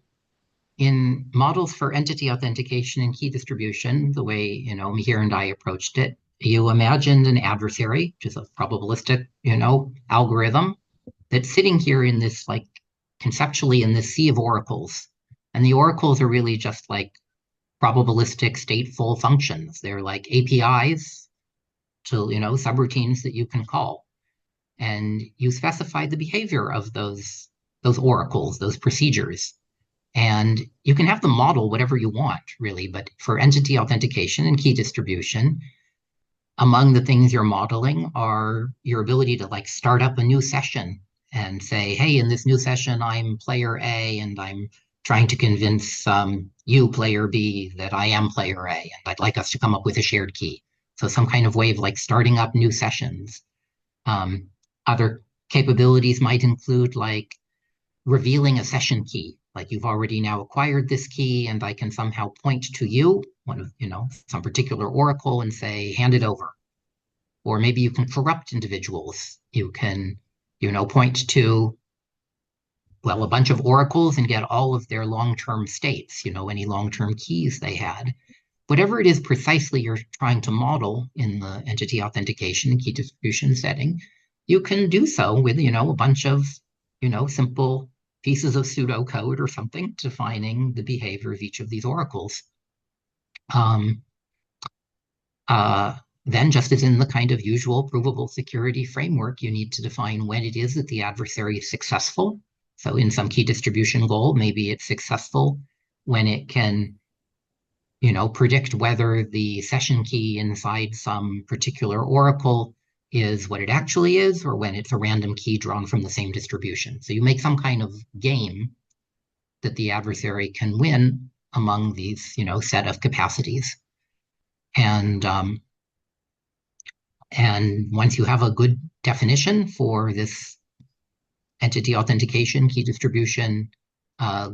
in models for entity authentication and key distribution, the way, Mihir and I approached it, you imagined an adversary, which is a probabilistic, algorithm that's sitting here in this, like, conceptually in this sea of oracles. And the oracles are really just like probabilistic stateful functions. They're like APIs to, subroutines that you can call. And you specify the behavior of those oracles, those procedures. And you can have them model whatever you want, really. But for entity authentication and key distribution, among the things you're modeling are your ability to like start up a new session and say, hey, in this new session, I'm player A and I'm trying to convince you, player B, that I am player A, and I'd like us to come up with a shared key. So some kind of way of like starting up new sessions. Um, Other capabilities might include like revealing a session key. Like you've already now acquired this key and I can somehow point to you, one of, some particular oracle and say, hand it over. Or maybe you can corrupt individuals. You can, point to, well, a bunch of oracles and get all of their long-term states, any long-term keys they had. Whatever it is precisely you're trying to model in the entity authentication and key distribution setting, you can do so with, a bunch of, simple pieces of pseudocode or something defining the behavior of each of these oracles. Um, uh, then, just as in the kind of usual provable security framework, you need to define when it is that the adversary is successful. So in some key distribution goal, maybe it's successful when it can, predict whether the session key inside some particular oracle is what it actually is, or when it's a random key drawn from the same distribution. So you make some kind of game that the adversary can win among these, set of capacities. And once you have a good definition for this entity authentication key distribution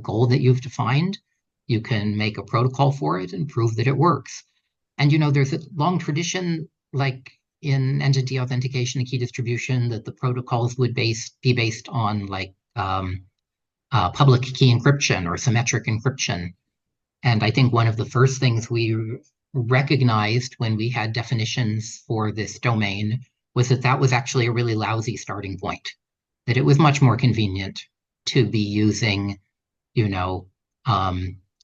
goal that you've defined, you can make a protocol for it and prove that it works. And there's a long tradition, like in entity authentication and key distribution, that the protocols would be based on like public key encryption or symmetric encryption. And I think one of the first things we recognized when we had definitions for this domain was that that was actually a really lousy starting point, that it was much more convenient to be using,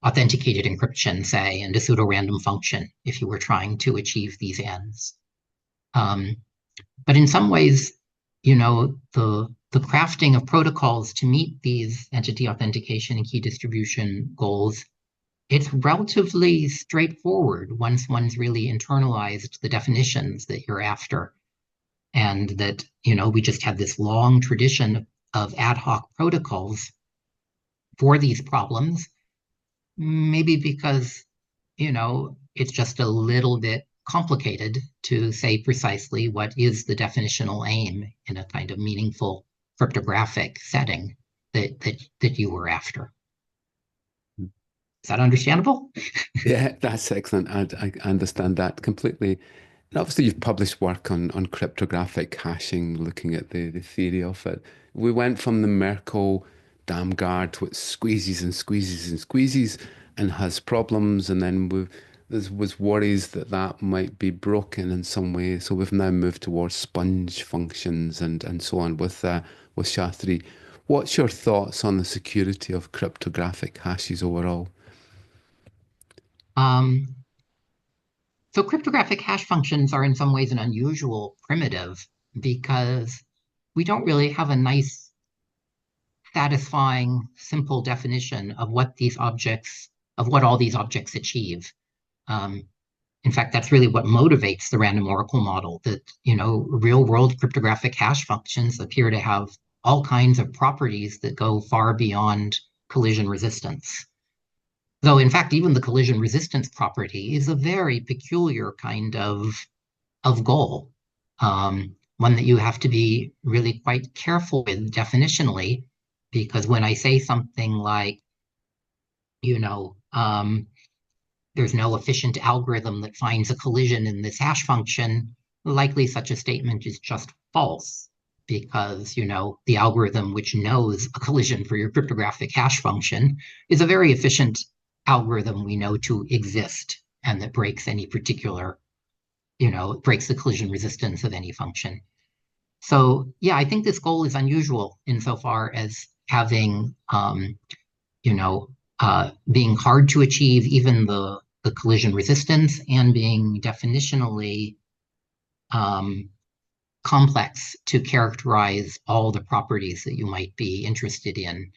authenticated encryption, say, and a pseudo-random function if you were trying to achieve these ends. But in some ways, the crafting of protocols to meet these entity authentication and key distribution goals, it's relatively straightforward once one's really internalized the definitions that you're after. And that, we just have this long tradition of ad hoc protocols for these problems, maybe because, it's just a little bit complicated to say precisely what is the definitional aim in a kind of meaningful cryptographic setting that you were after. Is that understandable? Yeah, that's excellent. I understand that completely. And obviously, you've published work on cryptographic hashing, looking at the theory of it. We went from the Merkle dam guard, which squeezes and squeezes and squeezes and has problems, and then there was worries that that might be broken in some way. So we've now moved towards sponge functions and so on with SHA-3. What's your thoughts on the security of cryptographic hashes overall? So cryptographic hash functions are in some ways an unusual primitive because we don't really have a nice, satisfying, simple definition of what all these objects achieve. In fact, that's really what motivates the random oracle model, that, real world cryptographic hash functions appear to have all kinds of properties that go far beyond collision resistance. Though, in fact, even the collision resistance property is a very peculiar kind of goal, one that you have to be really quite careful with definitionally, because when I say something like, there's no efficient algorithm that finds a collision in this hash function, likely such a statement is just false, because, the algorithm which knows a collision for your cryptographic hash function is a very efficient algorithm we know to exist, and that breaks any particular, breaks the collision resistance of any function. So yeah, I think this goal is unusual insofar as having, being hard to achieve even the collision resistance, and being definitionally complex to characterize all the properties that you might be interested in.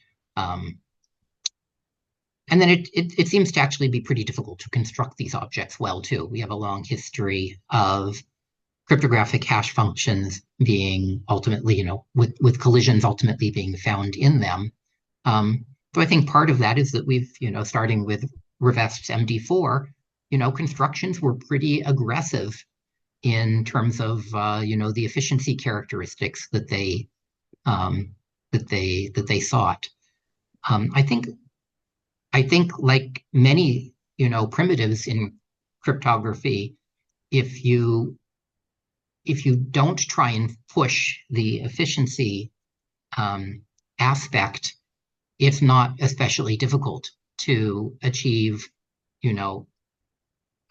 And then it seems to actually be pretty difficult to construct these objects well, too. We have a long history of cryptographic hash functions being ultimately, with collisions ultimately being found in them. So I think part of that is that we've, starting with Revest's MD4, constructions were pretty aggressive in terms of, the efficiency characteristics that they sought. I think like many, primitives in cryptography, if you don't try and push the efficiency aspect, it's not especially difficult to achieve, a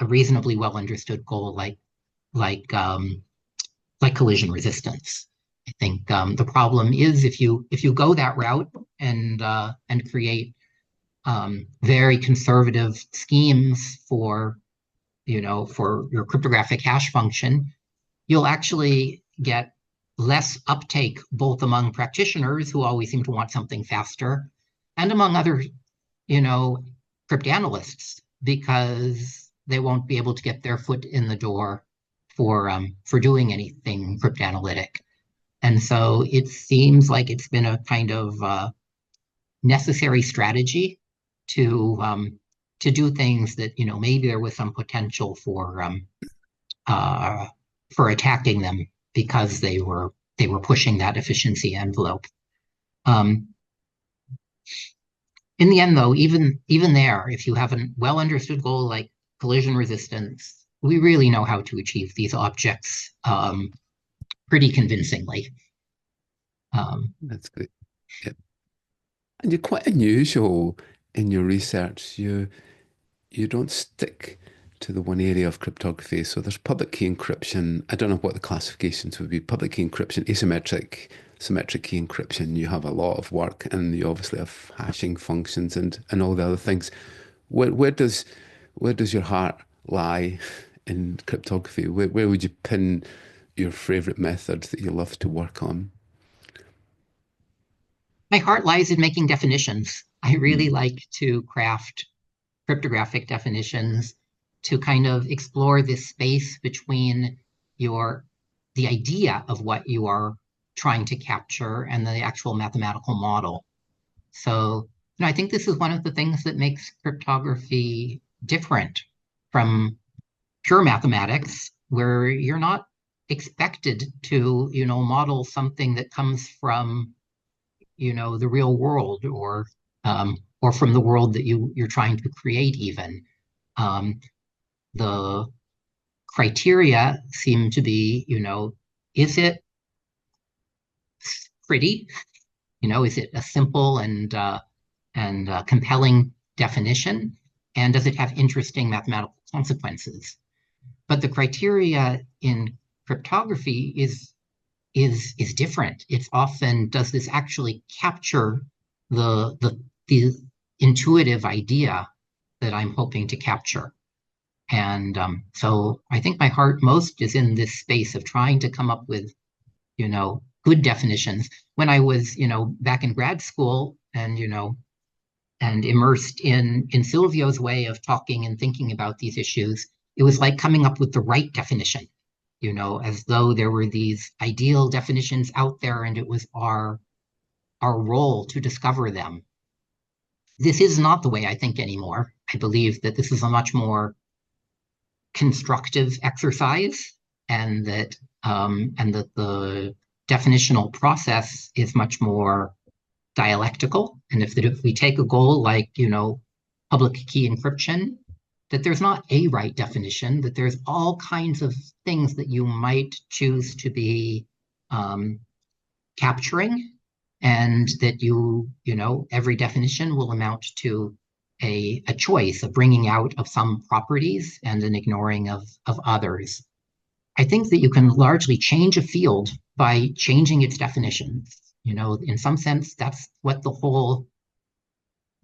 reasonably well understood goal like collision resistance. I think the problem is if you go that route and create very conservative schemes for, for your cryptographic hash function, you'll actually get less uptake both among practitioners who always seem to want something faster and among other, cryptanalysts, because they won't be able to get their foot in the door for doing anything cryptanalytic. And so it seems like it's been a kind of necessary strategy to do things that maybe there was some potential for attacking them because they were pushing that efficiency envelope. In the end, though, even there, if you have a well understood goal like collision resistance, we really know how to achieve these objects pretty convincingly. That's great. Yep. And you're quite unusual in your research. You don't stick to the one area of cryptography. So there's public key encryption. I don't know what the classifications would be. Public key encryption, asymmetric, symmetric key encryption. You have a lot of work, and you obviously have hashing functions and all the other things. Where does your heart lie in cryptography? Where would you pin your favorite method that you love to work on? My heart lies in making definitions. I really Mm. like to craft cryptographic definitions to kind of explore this space between the idea of what you are trying to capture and the actual mathematical model. So, I think this is one of the things that makes cryptography different from pure mathematics, where you're not expected to, model something that comes from, the real world or from the world that you're trying to create even. The criteria seem to be, is it pretty? Is it a simple and compelling definition? And does it have interesting mathematical consequences? But the criteria in cryptography is different. It's often, does this actually capture the intuitive idea that I'm hoping to capture? And so I think my heart most is in this space of trying to come up with, good definitions. When I was, back in grad school and immersed in Silvio's way of talking and thinking about these issues, it was like coming up with the right definition, as though there were these ideal definitions out there and it was our role to discover them. This is not the way I think anymore. I believe that this is a much more constructive exercise, and that the definitional process is much more dialectical. And if we take a goal like public key encryption, that there's not a right definition, that there's all kinds of things that you might choose to be capturing, and that every definition will amount to a choice of bringing out of some properties and an ignoring of others. I think that you can largely change a field by changing its definitions. In some sense, that's what the whole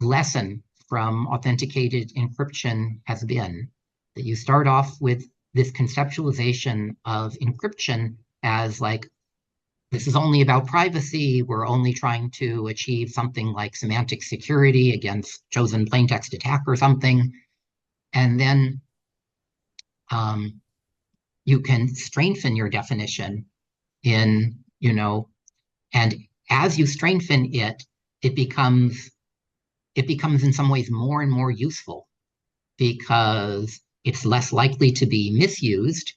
lesson from authenticated encryption has been, that you start off with this conceptualization of encryption as like, this is only about privacy. We're only trying to achieve something like semantic security against chosen plaintext attack or something. And then you can strengthen your definition in, and as you strengthen it, it becomes in some ways more and more useful, because it's less likely to be misused,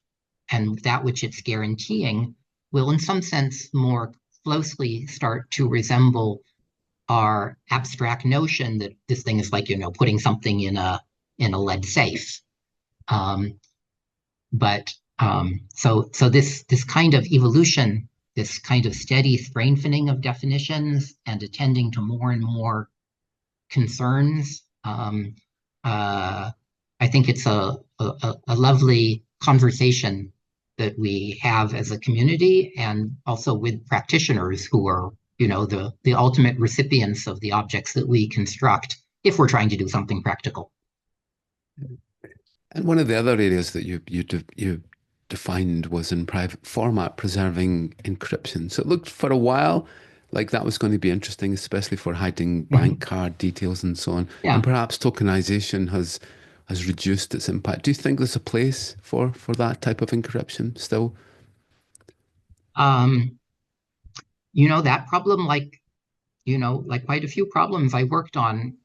and that which it's guaranteeing will in some sense more closely start to resemble our abstract notion that this thing is like, putting something in a lead safe. So this kind of evolution, this kind of steady strengthening of definitions and attending to more and more concerns, I think it's a lovely conversation that we have as a community, and also with practitioners who are, the ultimate recipients of the objects that we construct, if we're trying to do something practical. And one of the other areas that you defined was in private format preserving encryption. So it looked for a while like that was going to be interesting, especially for hiding bank Mhm. card details and so on. And Yeah. perhaps tokenization has reduced its impact. Do you think there's a place for that type of encryption still? Um, that problem, like quite a few problems I worked on,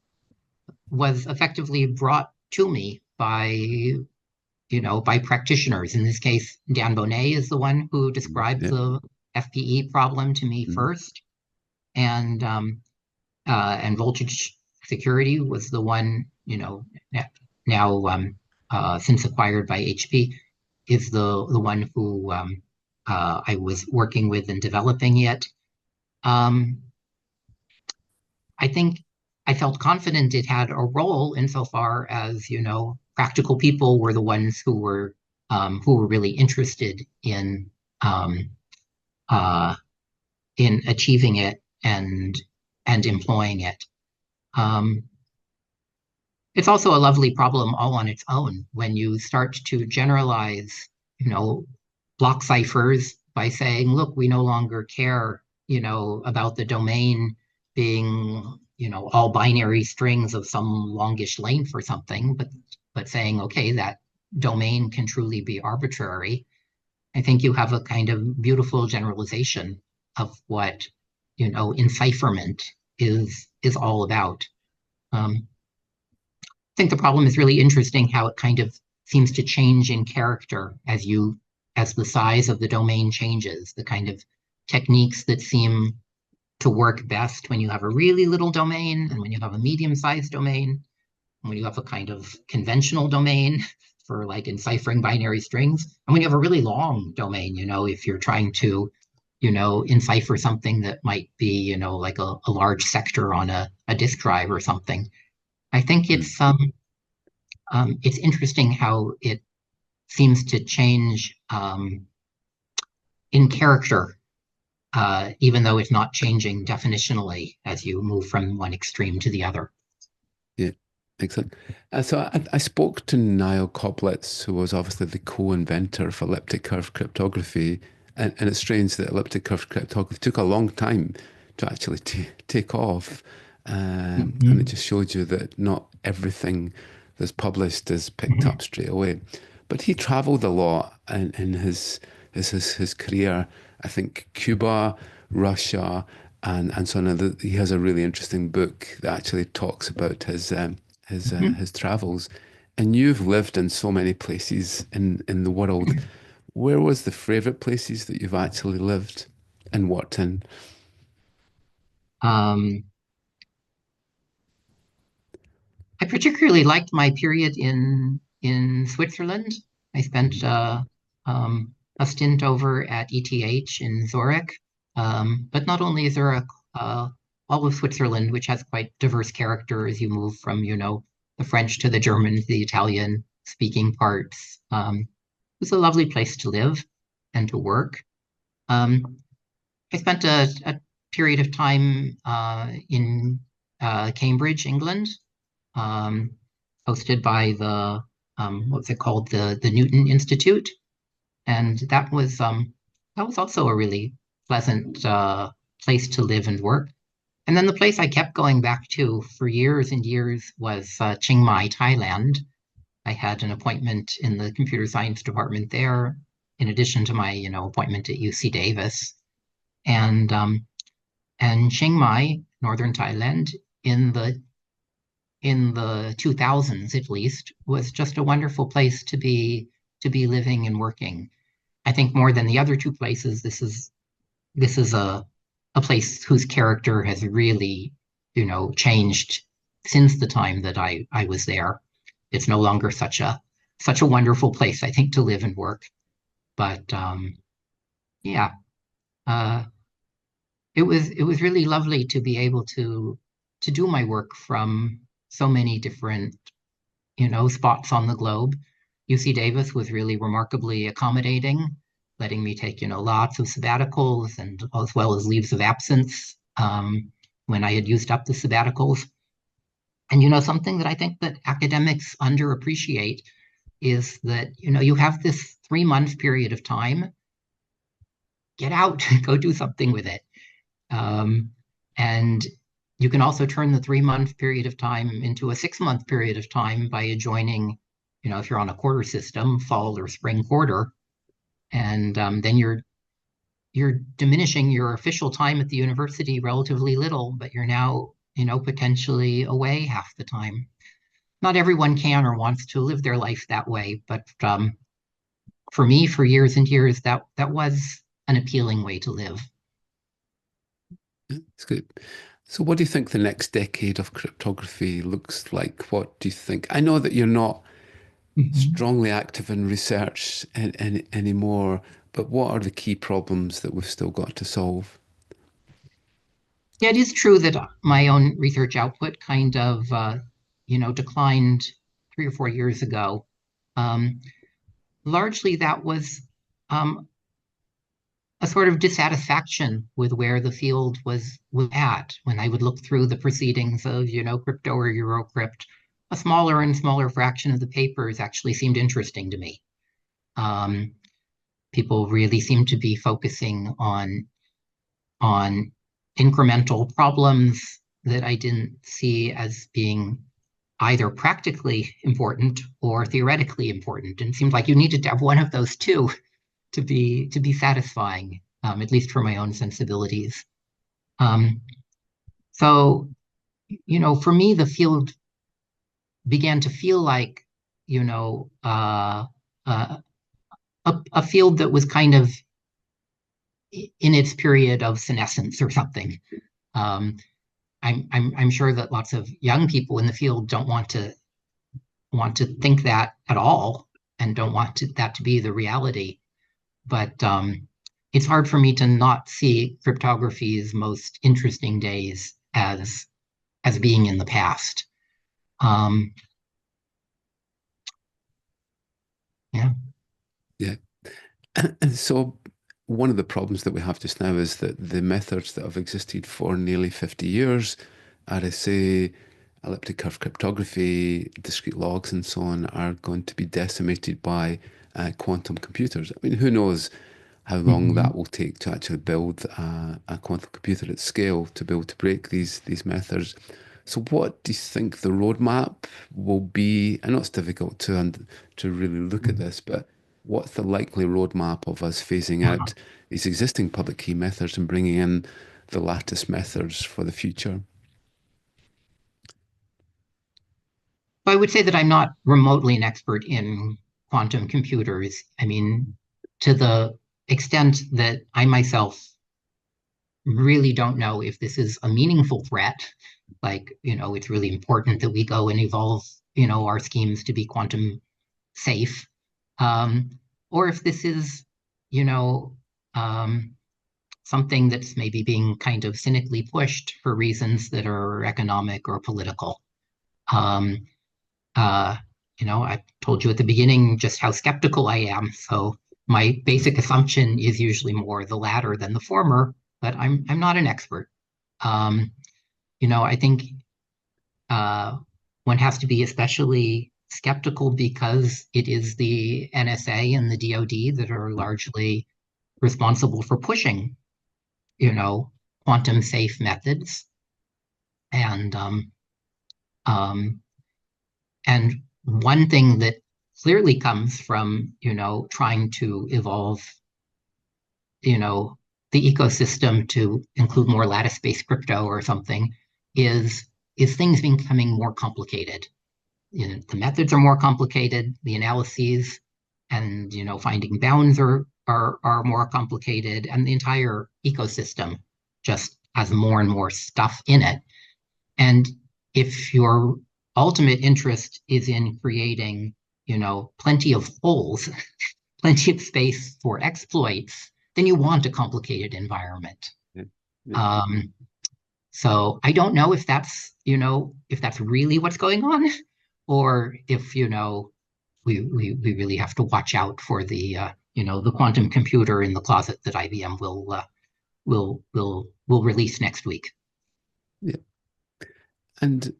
was effectively brought to me by practitioners. In this case, Dan Bonnet is the one who described Yeah. the FPE problem to me Mhm. first, and voltage security was the one, now since acquired by HP, is the one who I was working with and developing it. Um, I think I felt confident it had a role insofar as, practical people were the ones who were really interested um, uh, in achieving it and employing it. Um, it's also a lovely problem all on its own when you start to generalize, you know, block ciphers by saying, look, we no longer care, about the domain being, all binary strings of some longish length or something, but saying, okay, that domain can truly be arbitrary. I think you have a kind of beautiful generalization of what, encipherment is all about. I think the problem is really interesting how it kind of seems to change in character as the size of the domain changes, the kind of techniques that seem to work best when you have a really little domain and when you have a medium-sized domain, and when you have a kind of conventional domain for like enciphering binary strings, and when you have a really long domain, if you're trying to, encipher something that might be, like a large sector on a disk drive or something. I think Mm. it's interesting how it seems to change in character, even though it's not changing definitionally as you move from one extreme to the other. Yeah, excellent. So I spoke to Niall Koblitz, who was obviously the co-inventor of elliptic curve cryptography, and it's strange that elliptic curve cryptography took a long time to actually take off, and it Mhm. just showed you that not everything that's published is picked up Mhm. straight away. But he traveled a lot in his career. I think Cuba, Russia, and so on. And he has a really interesting book that actually talks about Mhm. his travels. And you've lived in so many places in the world. Where was the favorite places that you've actually lived and worked in? Um, I particularly liked my period in Switzerland. I spent a stint over at ETH in Zurich, but not only Zurich, uh, all of Switzerland, which has quite diverse character as you move from, the French to the German to the Italian speaking parts. It was a lovely place to live and to work. Um, I spent a period of time in Cambridge, England, um, hosted by the what's it called, the Newton Institute, and that was also a really pleasant place to live and work. And then the place I kept going back to for years and years was Chiang Mai, Thailand. I had an appointment in the computer science department there, in addition to my appointment at UC Davis, and um, and Chiang Mai, northern Thailand, in the 2000s at least, was just a wonderful place to be living and working. I think more than the other two places, this is a place whose character has really, changed since the time that I was there. It's no longer such a wonderful place, I think, to live and work. But yeah, uh, it was really lovely to be able to do my work from so many different spots on the globe. UC Davis was really remarkably accommodating, letting me take, lots of sabbaticals and as well as leaves of absence when I had used up the sabbaticals. And something that I think that academics underappreciate is that, you have this 3-month period of time. Get out, go do something with it. And you can also turn the 3-month period of time into a 6-month period of time by adjoining, if you're on a quarter system, fall or spring quarter. And then you're diminishing your official time at the university relatively little, but you're now, potentially away half the time. Not everyone can or wants to live their life that way, but for me, for years and years, that was an appealing way to live. That's good. So, what do you think the next decade of cryptography looks like? What do you think? I know that you're not Mhm. strongly active in research anymore, but what are the key problems that we've still got to solve? Yeah, it is true that my own research output kind of, declined 3 or 4 years ago. Um, Largely, that was um, a sort of dissatisfaction with where the field was at. When I would look through the proceedings of, crypto or Eurocrypt, a smaller and smaller fraction of the papers actually seemed interesting to me. Um, People really seemed to be focusing on incremental problems that I didn't see as being either practically important or theoretically important. And it seemed like you needed to have one of those two to be satisfying, at least for my own sensibilities. Um, so, for me, the field began to feel like, you know, uh, uh, a field that was kind of in its period of senescence or something. Um, I'm sure that lots of young people in the field don't want to think that at all and don't want that to be the reality. But it's hard for me to not see cryptography's most interesting days as being in the past. Um, yeah. Yeah. And so, one of the problems that we have just now is that the methods that have existed for nearly 50 years, RSA, elliptic curve cryptography, discrete logs, and so on, are going to be decimated by quantum computers. I mean, who knows how long that Mhm. will take to actually build a quantum computer at scale to be able to break these methods. So, what do you think the roadmap will be? I know it's difficult to really look at this, but what's the likely roadmap of us phasing out these existing public key methods and bringing in the lattice methods for the future? I would say that I'm not remotely an expert in quantum computers. I mean, to the extent that I myself really don't know if this is a meaningful threat, like, it's really important that we go and evolve, our schemes to be quantum safe, um, or if this is, you know, um, something that's maybe being kind of cynically pushed for reasons that are economic or political. Um, uh, I told you at the beginning just how skeptical I am. So my basic assumption is usually more the latter than the former, but I'm not an expert. Um, I think uh, one has to be especially skeptical because it is the NSA and the DoD that are largely responsible for pushing, you know, quantum safe methods. And um, and one thing that clearly comes from, trying to evolve, you know, the ecosystem to include more lattice-based crypto or something is is things becoming more complicated. The methods are more complicated, the analyses and, finding bounds are more complicated, and the entire ecosystem just has more and more stuff in it. And if your ultimate interest is in creating, plenty of holes, plenty of space for exploits, then you want a complicated environment. Yeah. Yeah. Um, so I don't know if that's really what's going on, or if, we really have to watch out for the quantum computer in the closet that IBM will release next week. Yeah. And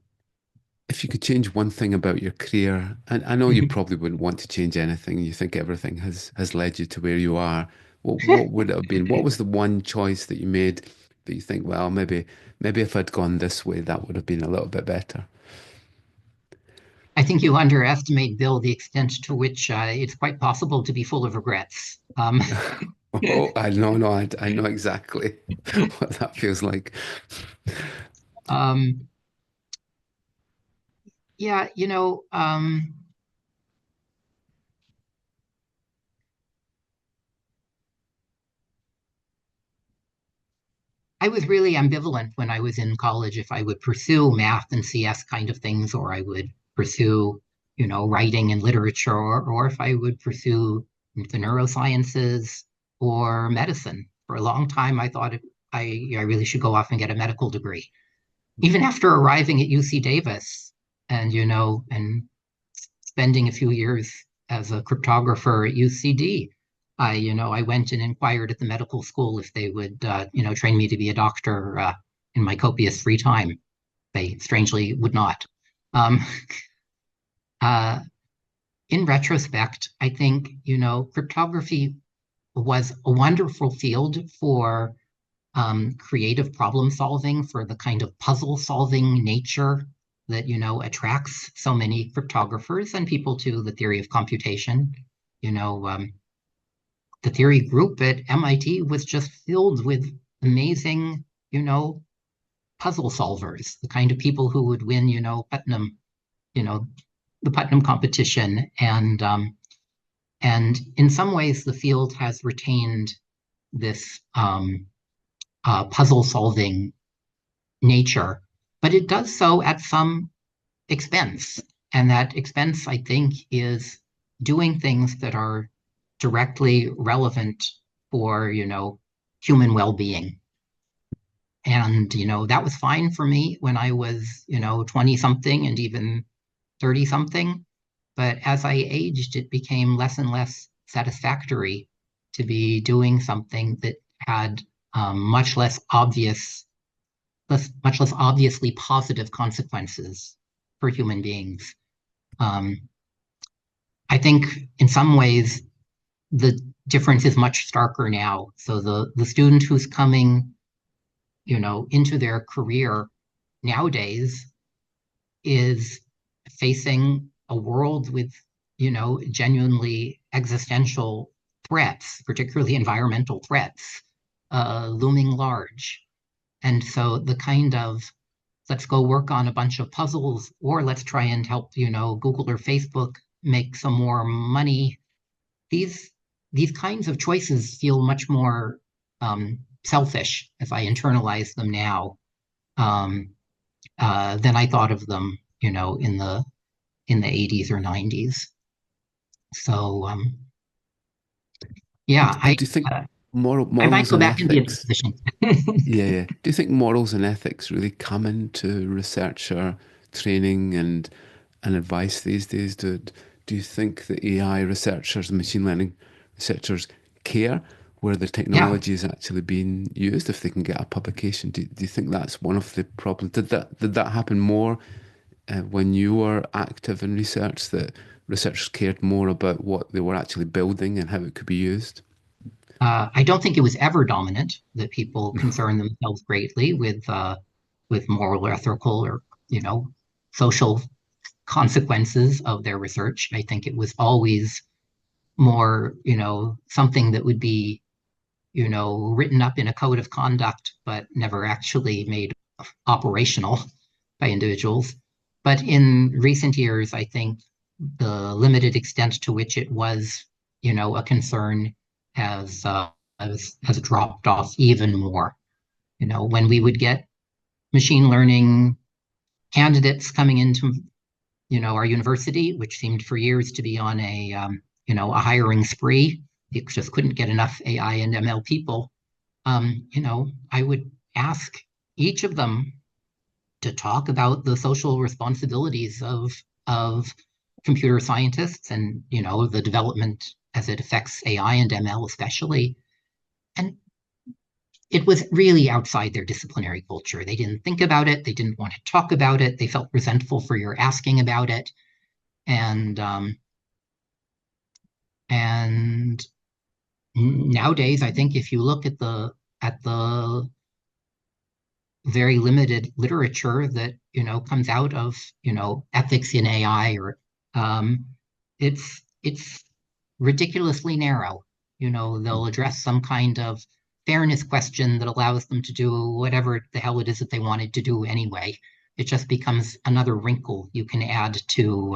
if you could change one thing about your career, and I know you probably wouldn't want to change anything, you think everything has led you to where you are. What would it have been? What was the one choice that you made that you think, well, maybe if I'd gone this way, that would have been a little bit better? I think you underestimate, Bill, the extent to which it's quite possible to be full of regrets. Oh, I know, no, I know exactly what that feels like. um, yeah, I was really ambivalent when I was in college if I would pursue math and CS kind of things, or I would pursue, writing and literature, or if I would pursue the neurosciences or medicine. For a long time, I thought I really should go off and get a medical degree. Even after arriving at UC Davis and spending a few years as a cryptographer at UCD, I went and inquired at the medical school if they would, train me to be a doctor in my copious free time. They strangely would not. Um, uh, in retrospect, I think, cryptography was a wonderful field for creative problem solving, for the kind of puzzle solving nature that, attracts so many cryptographers and people to the theory of computation. You know, the theory group at MIT was just filled with amazing, puzzle solvers, the kind of people who would win, Putnam, you know, the Putnam competition. And in some ways, the field has retained this puzzle solving nature, but it does so at some expense. And that expense, I think, is doing things that are directly relevant for, human well-being. And, that was fine for me when I was, 20 something and even 30 something. But as I aged, it became less and less satisfactory to be doing something that had much less obviously positive consequences for human beings. Um, I think in some ways the difference is much starker now. So the student who's coming, into their career nowadays is facing a world with, genuinely existential threats, particularly environmental threats, looming large. And so the kind of let's go work on a bunch of puzzles, or let's try and help, Google or Facebook make some more money. These these kinds of choices feel much more selfish if I internalize them now um, than I thought of them, in the 80s or 90s. So yeah, And do you think uh, I might morals go and back and be a ethics? physician. Yeah, yeah. Do you think morals and ethics really come into researcher training and advice these days? Do you think that AI researchers and machine learning researchers care where the Yeah. technology is actually being used if they can get a publication? Do you think that's one of the problems? Did that happen more when you were active in research, that researchers cared more about what they were actually building and how it could be used? I don't think it was ever dominant that people concern themselves greatly with moral or ethical or social consequences of their research. I think it was always more something that would be written up in a code of conduct, but never actually made operational by individuals. But in recent years, I think the limited extent to which it was, a concern has has dropped off even more. When we would get machine learning candidates coming into, our university, which seemed for years to be on a hiring spree. You just couldn't get enough AI and ML people. I would ask each of them to talk about the social responsibilities of computer scientists and the development as it affects AI and ML especially. And it was really outside their disciplinary culture. They didn't think about it. They didn't want to talk about it. They felt resentful for your asking about it. And nowadays, I think if you look at the very limited literature that comes out of ethics in AI, or um, it's ridiculously narrow. They'll address some kind of fairness question that allows them to do whatever the hell it is that they wanted to do anyway. It just becomes another wrinkle you can add to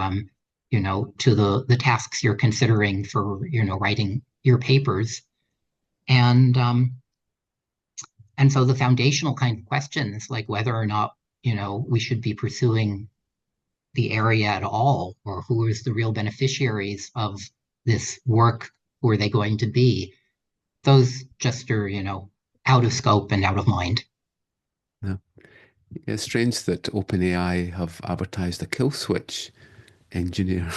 the tasks you're considering for writing your papers. And um, and so the foundational kind of questions, like whether or not, we should be pursuing the area at all, or who is the real beneficiaries of this work, who are they going to be? Those just are, out of scope and out of mind. Yeah. It's strange that OpenAI have advertised a kill switch engineer.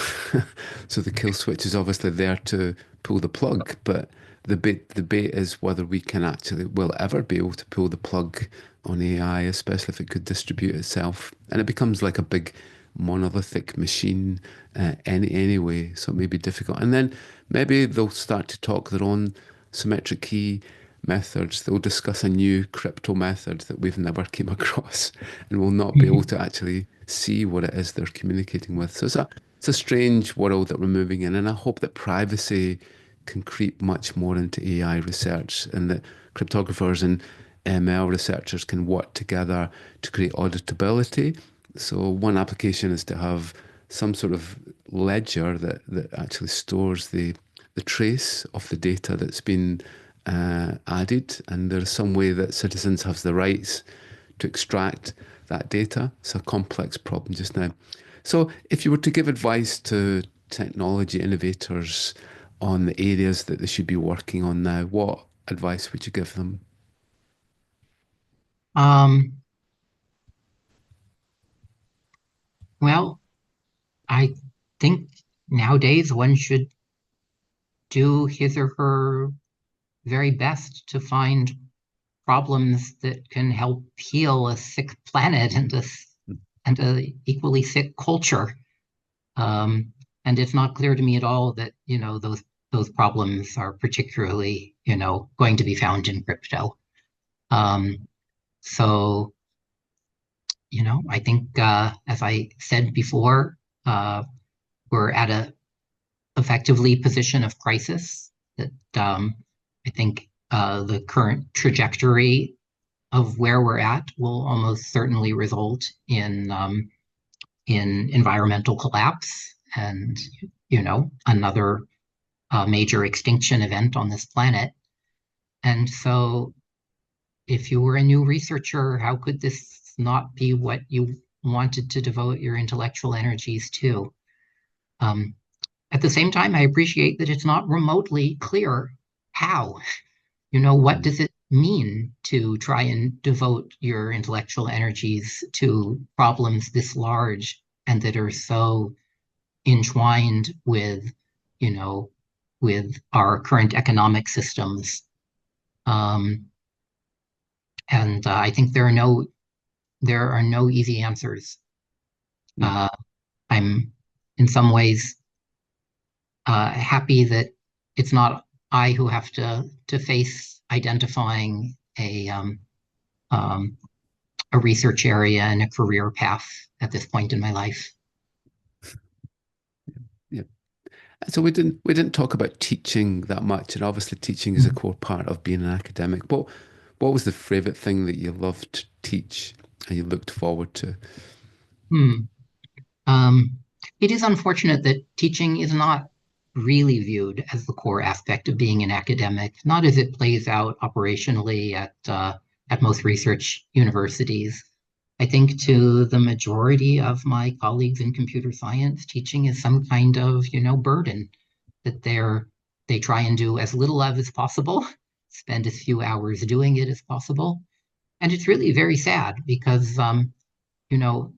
So the kill switch is obviously there to pull the plug, but the debate is whether we can actually will ever be able to pull the plug on AI, especially if it could distribute itself. And it becomes like a big monolithic machine anyway, so it may be difficult. And then maybe they'll start to talk their own symmetric key methods. They'll discuss a new crypto method that we've never came across, and we'll not be able Mhm. to actually see what it is they're communicating with. So it's a strange world that we're moving in, and I hope that privacy can creep much more into AI research, and that cryptographers and ML researchers can work together to create auditability. So one application is to have some sort of ledger that actually stores the trace of the data that's been added, and there's some way that citizens have the rights to extract that data. It's a complex problem just now. So, if you were to give advice to technology innovators on the areas that they should be working on now, what advice would you give them? Um, well, I think nowadays one should do his or her very best to find problems that can help heal a sick planet and a equally sick culture. Um, and it's not clear to me at all that, those problems are particularly, going to be found in crypto. Um, so, I think, as I said before, uh, we're at a effectively position of crisis that I think the current trajectory of where we're at will almost certainly result in environmental collapse and another major extinction event on this planet. And so, if you were a new researcher, how could this not be what you wanted to devote your intellectual energies to? Um, at the same time, I appreciate that it's not remotely clear how. What Mm. does it mean to try and devote your intellectual energies to problems this large and that are so entwined you know, with our current economic systems? Um, and I think there are no easy answers. Mm. Uh, I'm in some ways happy that it's not I who have to face identifying um, a research area and a career path at this point in my life. Yeah. So we didn't talk about teaching that much, and obviously teaching is a core part of being an academic. But what was the favorite thing that you loved to teach and you looked forward to? Hmm. Um, it is unfortunate that teaching is not really viewed as the core aspect of being an academic, not as it plays out operationally at most research universities. I think to the majority of my colleagues in computer science, teaching is some kind of, burden that they try and do as little of as possible, spend as few hours doing it as possible. And it's really very sad because, you know,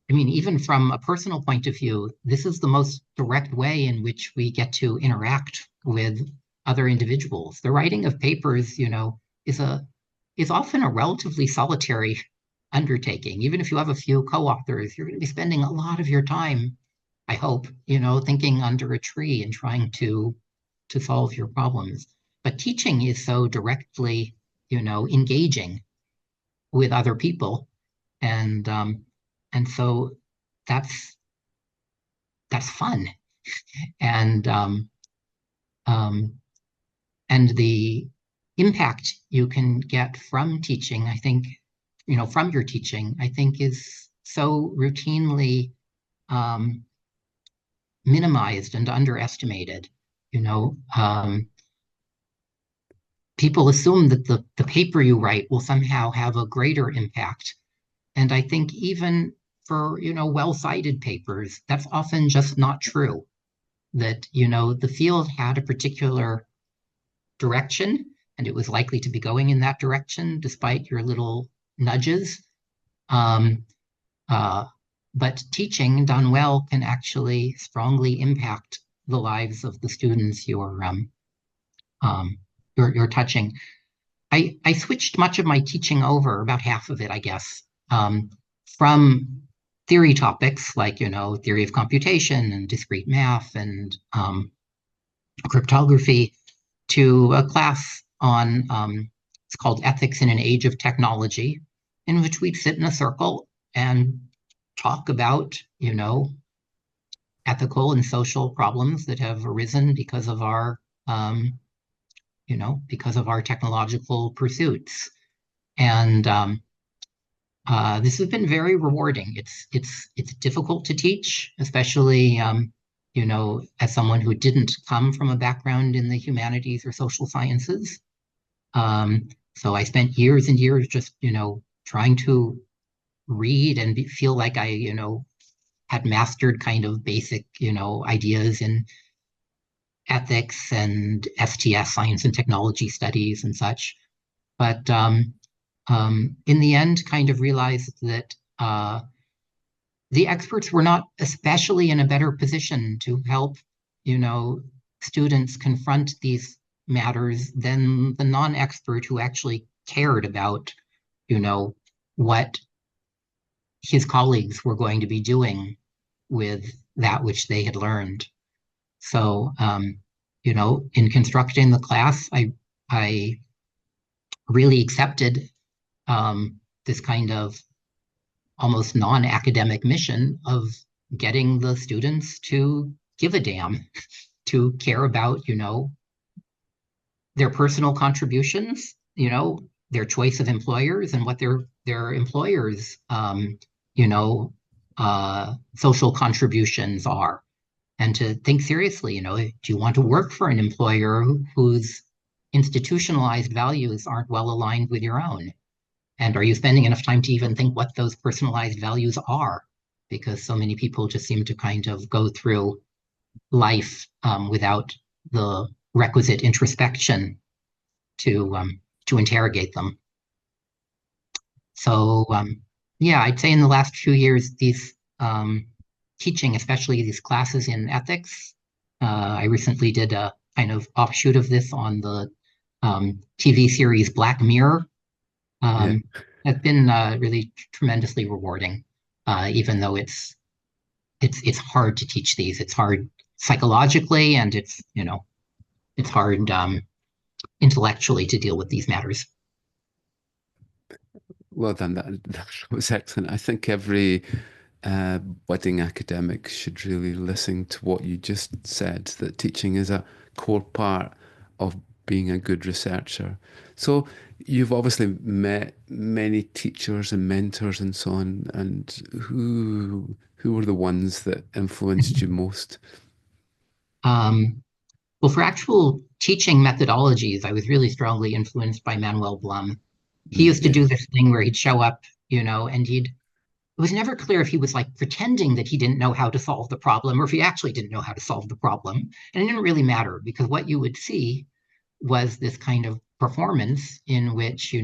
I mean, even from a personal point of view, this is the most direct way in which we get to interact with other individuals. The writing of papers, is a is often a relatively solitary undertaking. Even if you have a few co-authors, you're going to be spending a lot of your time, I hope, thinking under a tree and trying to solve your problems. But teaching is so directly, engaging with other people, and so that's that's fun, and um, and the impact you can get from teaching, I think, from your teaching, I think is so routinely um, minimized and underestimated. You know, people assume that the paper you write will somehow have a greater impact. And I think even for, well-cited papers, that's often just not true. That, the field had a particular direction, and it was likely to be going in that direction despite your little nudges. Um, uh, but teaching done well can actually strongly impact the lives of the students um, you're touching. I switched much of my teaching over, about half of it, I guess, from theory topics like, theory of computation and discrete math and cryptography to a class on, it's called Ethics in an Age of Technology, in which we'd sit in a circle and talk about, ethical and social problems that have arisen um, because of our technological pursuits. And this has been very rewarding. It's difficult to teach, especially as someone who didn't come from a background in the humanities or social sciences. So I spent years and years just trying to read and feel like I had mastered kind of basic ideas in ethics and STS, science and technology studies and such. But in the end, kind of realized that the experts were not especially in a better position to help, students confront these matters than the non-expert who actually cared about, what his colleagues were going to be doing with that which they had learned. So, in constructing the class, I really accepted this kind of almost non-academic mission of getting the students to give a damn, to care about, their personal contributions, their choice of employers and what their employers, you know, social contributions are, and to think seriously, do you want to work for an employer whose institutionalized values aren't well aligned with your own? And are you spending enough time to even think what those personalized values are? Because so many people just seem to kind of go through life without the requisite introspection to interrogate them. So yeah, I'd say in the last few years, these teaching, especially these classes in ethics, I recently did a kind of offshoot of this on the TV series Black Mirror. Yeah. Has been really tremendously rewarding, even though it's hard to teach these. It's hard psychologically, and it's hard intellectually to deal with these matters. Well done. That was excellent. I think every budding academic should really listen to what you just said, that teaching is a core part of being a good researcher. So you've obviously met many teachers and mentors and so on, and who were the ones that influenced you most? Um, well, for actual teaching methodologies, I was really strongly influenced by Manuel Blum. He used to Yeah. do this thing where he'd show up, and it was never clear if he was like pretending that he didn't know how to solve the problem or if he actually didn't know how to solve the problem. And it didn't really matter because what you would see was this kind of performance in which,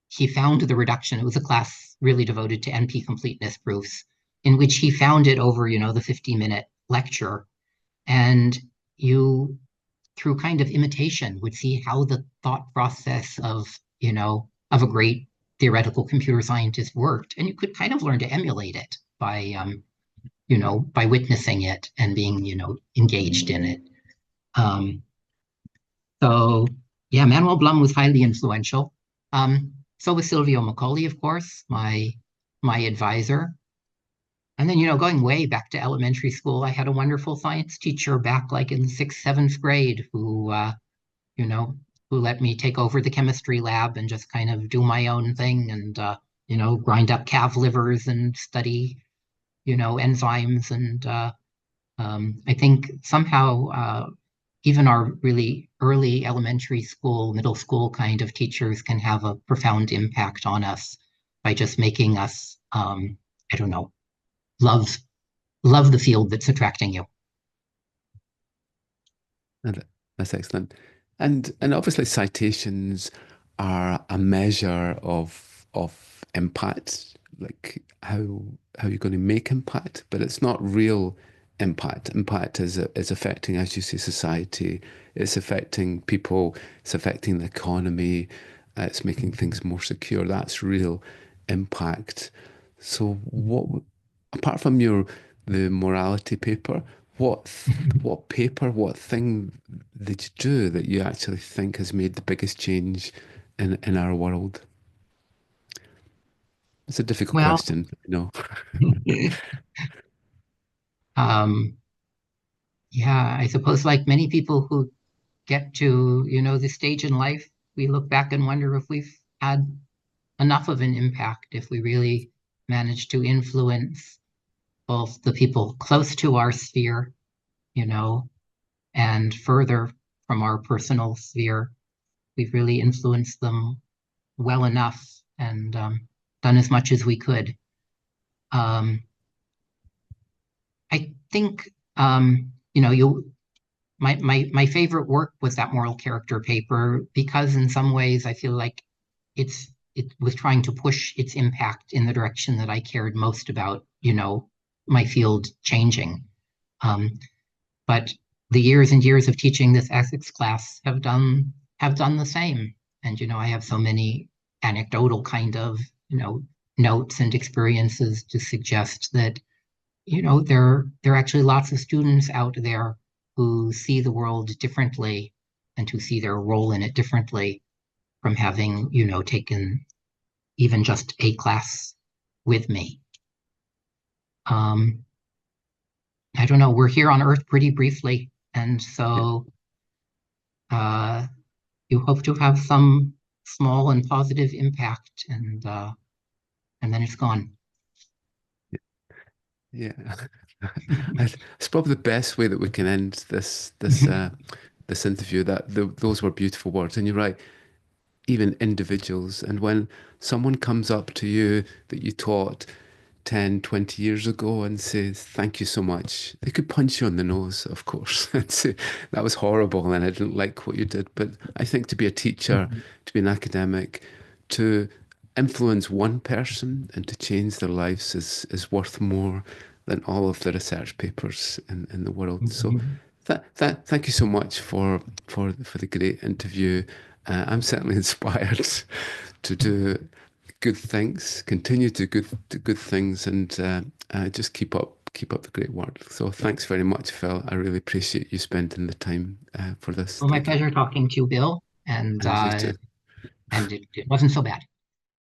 he found the reduction. It was a class really devoted to NP completeness proofs, in which he found it over, the 50-minute lecture. And you through kind of imitation, would see how the thought process of, of a great theoretical computer scientist worked. And you could kind of learn to emulate it by witnessing it and being, engaged in it. Um, so yeah, Manuel Blum was highly influential. So was Silvio Macaulay, of course, my advisor. And then, going way back to elementary school, I had a wonderful science teacher back like in the sixth, seventh grade you know, who let me take over the chemistry lab and just kind of do my own thing and, grind up calf livers and study, enzymes. And I think somehow even our really early elementary school, middle school kind of teachers can have a profound impact on us by just making us, I don't know, love love the field that's attracting you. And that's excellent. And obviously citations are a measure of impact, like how you're going to make impact, but it's not real impact. Impact is affecting, as you say, society. It's affecting people. It's affecting the economy. It's making things more secure. That's real impact. So apart from the morality paper, what thing did you do that you actually think has made the biggest change in our world? It's a difficult Well, question, no. um, yeah, I suppose like many people who get to, this stage in life, we look back and wonder if we've had enough of an impact, if we really managed to influence both the people close to our sphere, you know, and further from our personal sphere. We've really influenced them well enough and done as much as we could. Um, I think, my favorite work was that moral character paper because in some ways I feel like it was trying to push its impact in the direction that I cared most about, my field changing. Um, but the years and years of teaching this ethics class have done the same. And I have so many anecdotal kind of, notes and experiences to suggest that there are actually lots of students out there who see the world differently and who see their role in it differently from having, taken even just a class with me. Um, I don't know, we're here on Earth pretty briefly, and Yeah, so uh, you hope to have some small and positive impact, and then it's gone. yeah. It's probably the best way that we can end this interview. Those were beautiful words, and you're right. Even individuals, and when someone comes up to you that you taught 10, 20 years ago and says, thank you so much. They could punch you on the nose, of course, and say, that was horrible and I didn't like what you did. But I think to be a teacher, to be an academic, to influence one person and to change their lives is worth more than all of the research papers in the world. So thank you so much for the great interview. I'm certainly inspired to do good things, continue to do good things, and just keep up the great work. So thanks very much, Phil. I really appreciate you spending the time for this. Well, my Thank you, pleasure talking to you, Bill, and and you too. it wasn't so bad.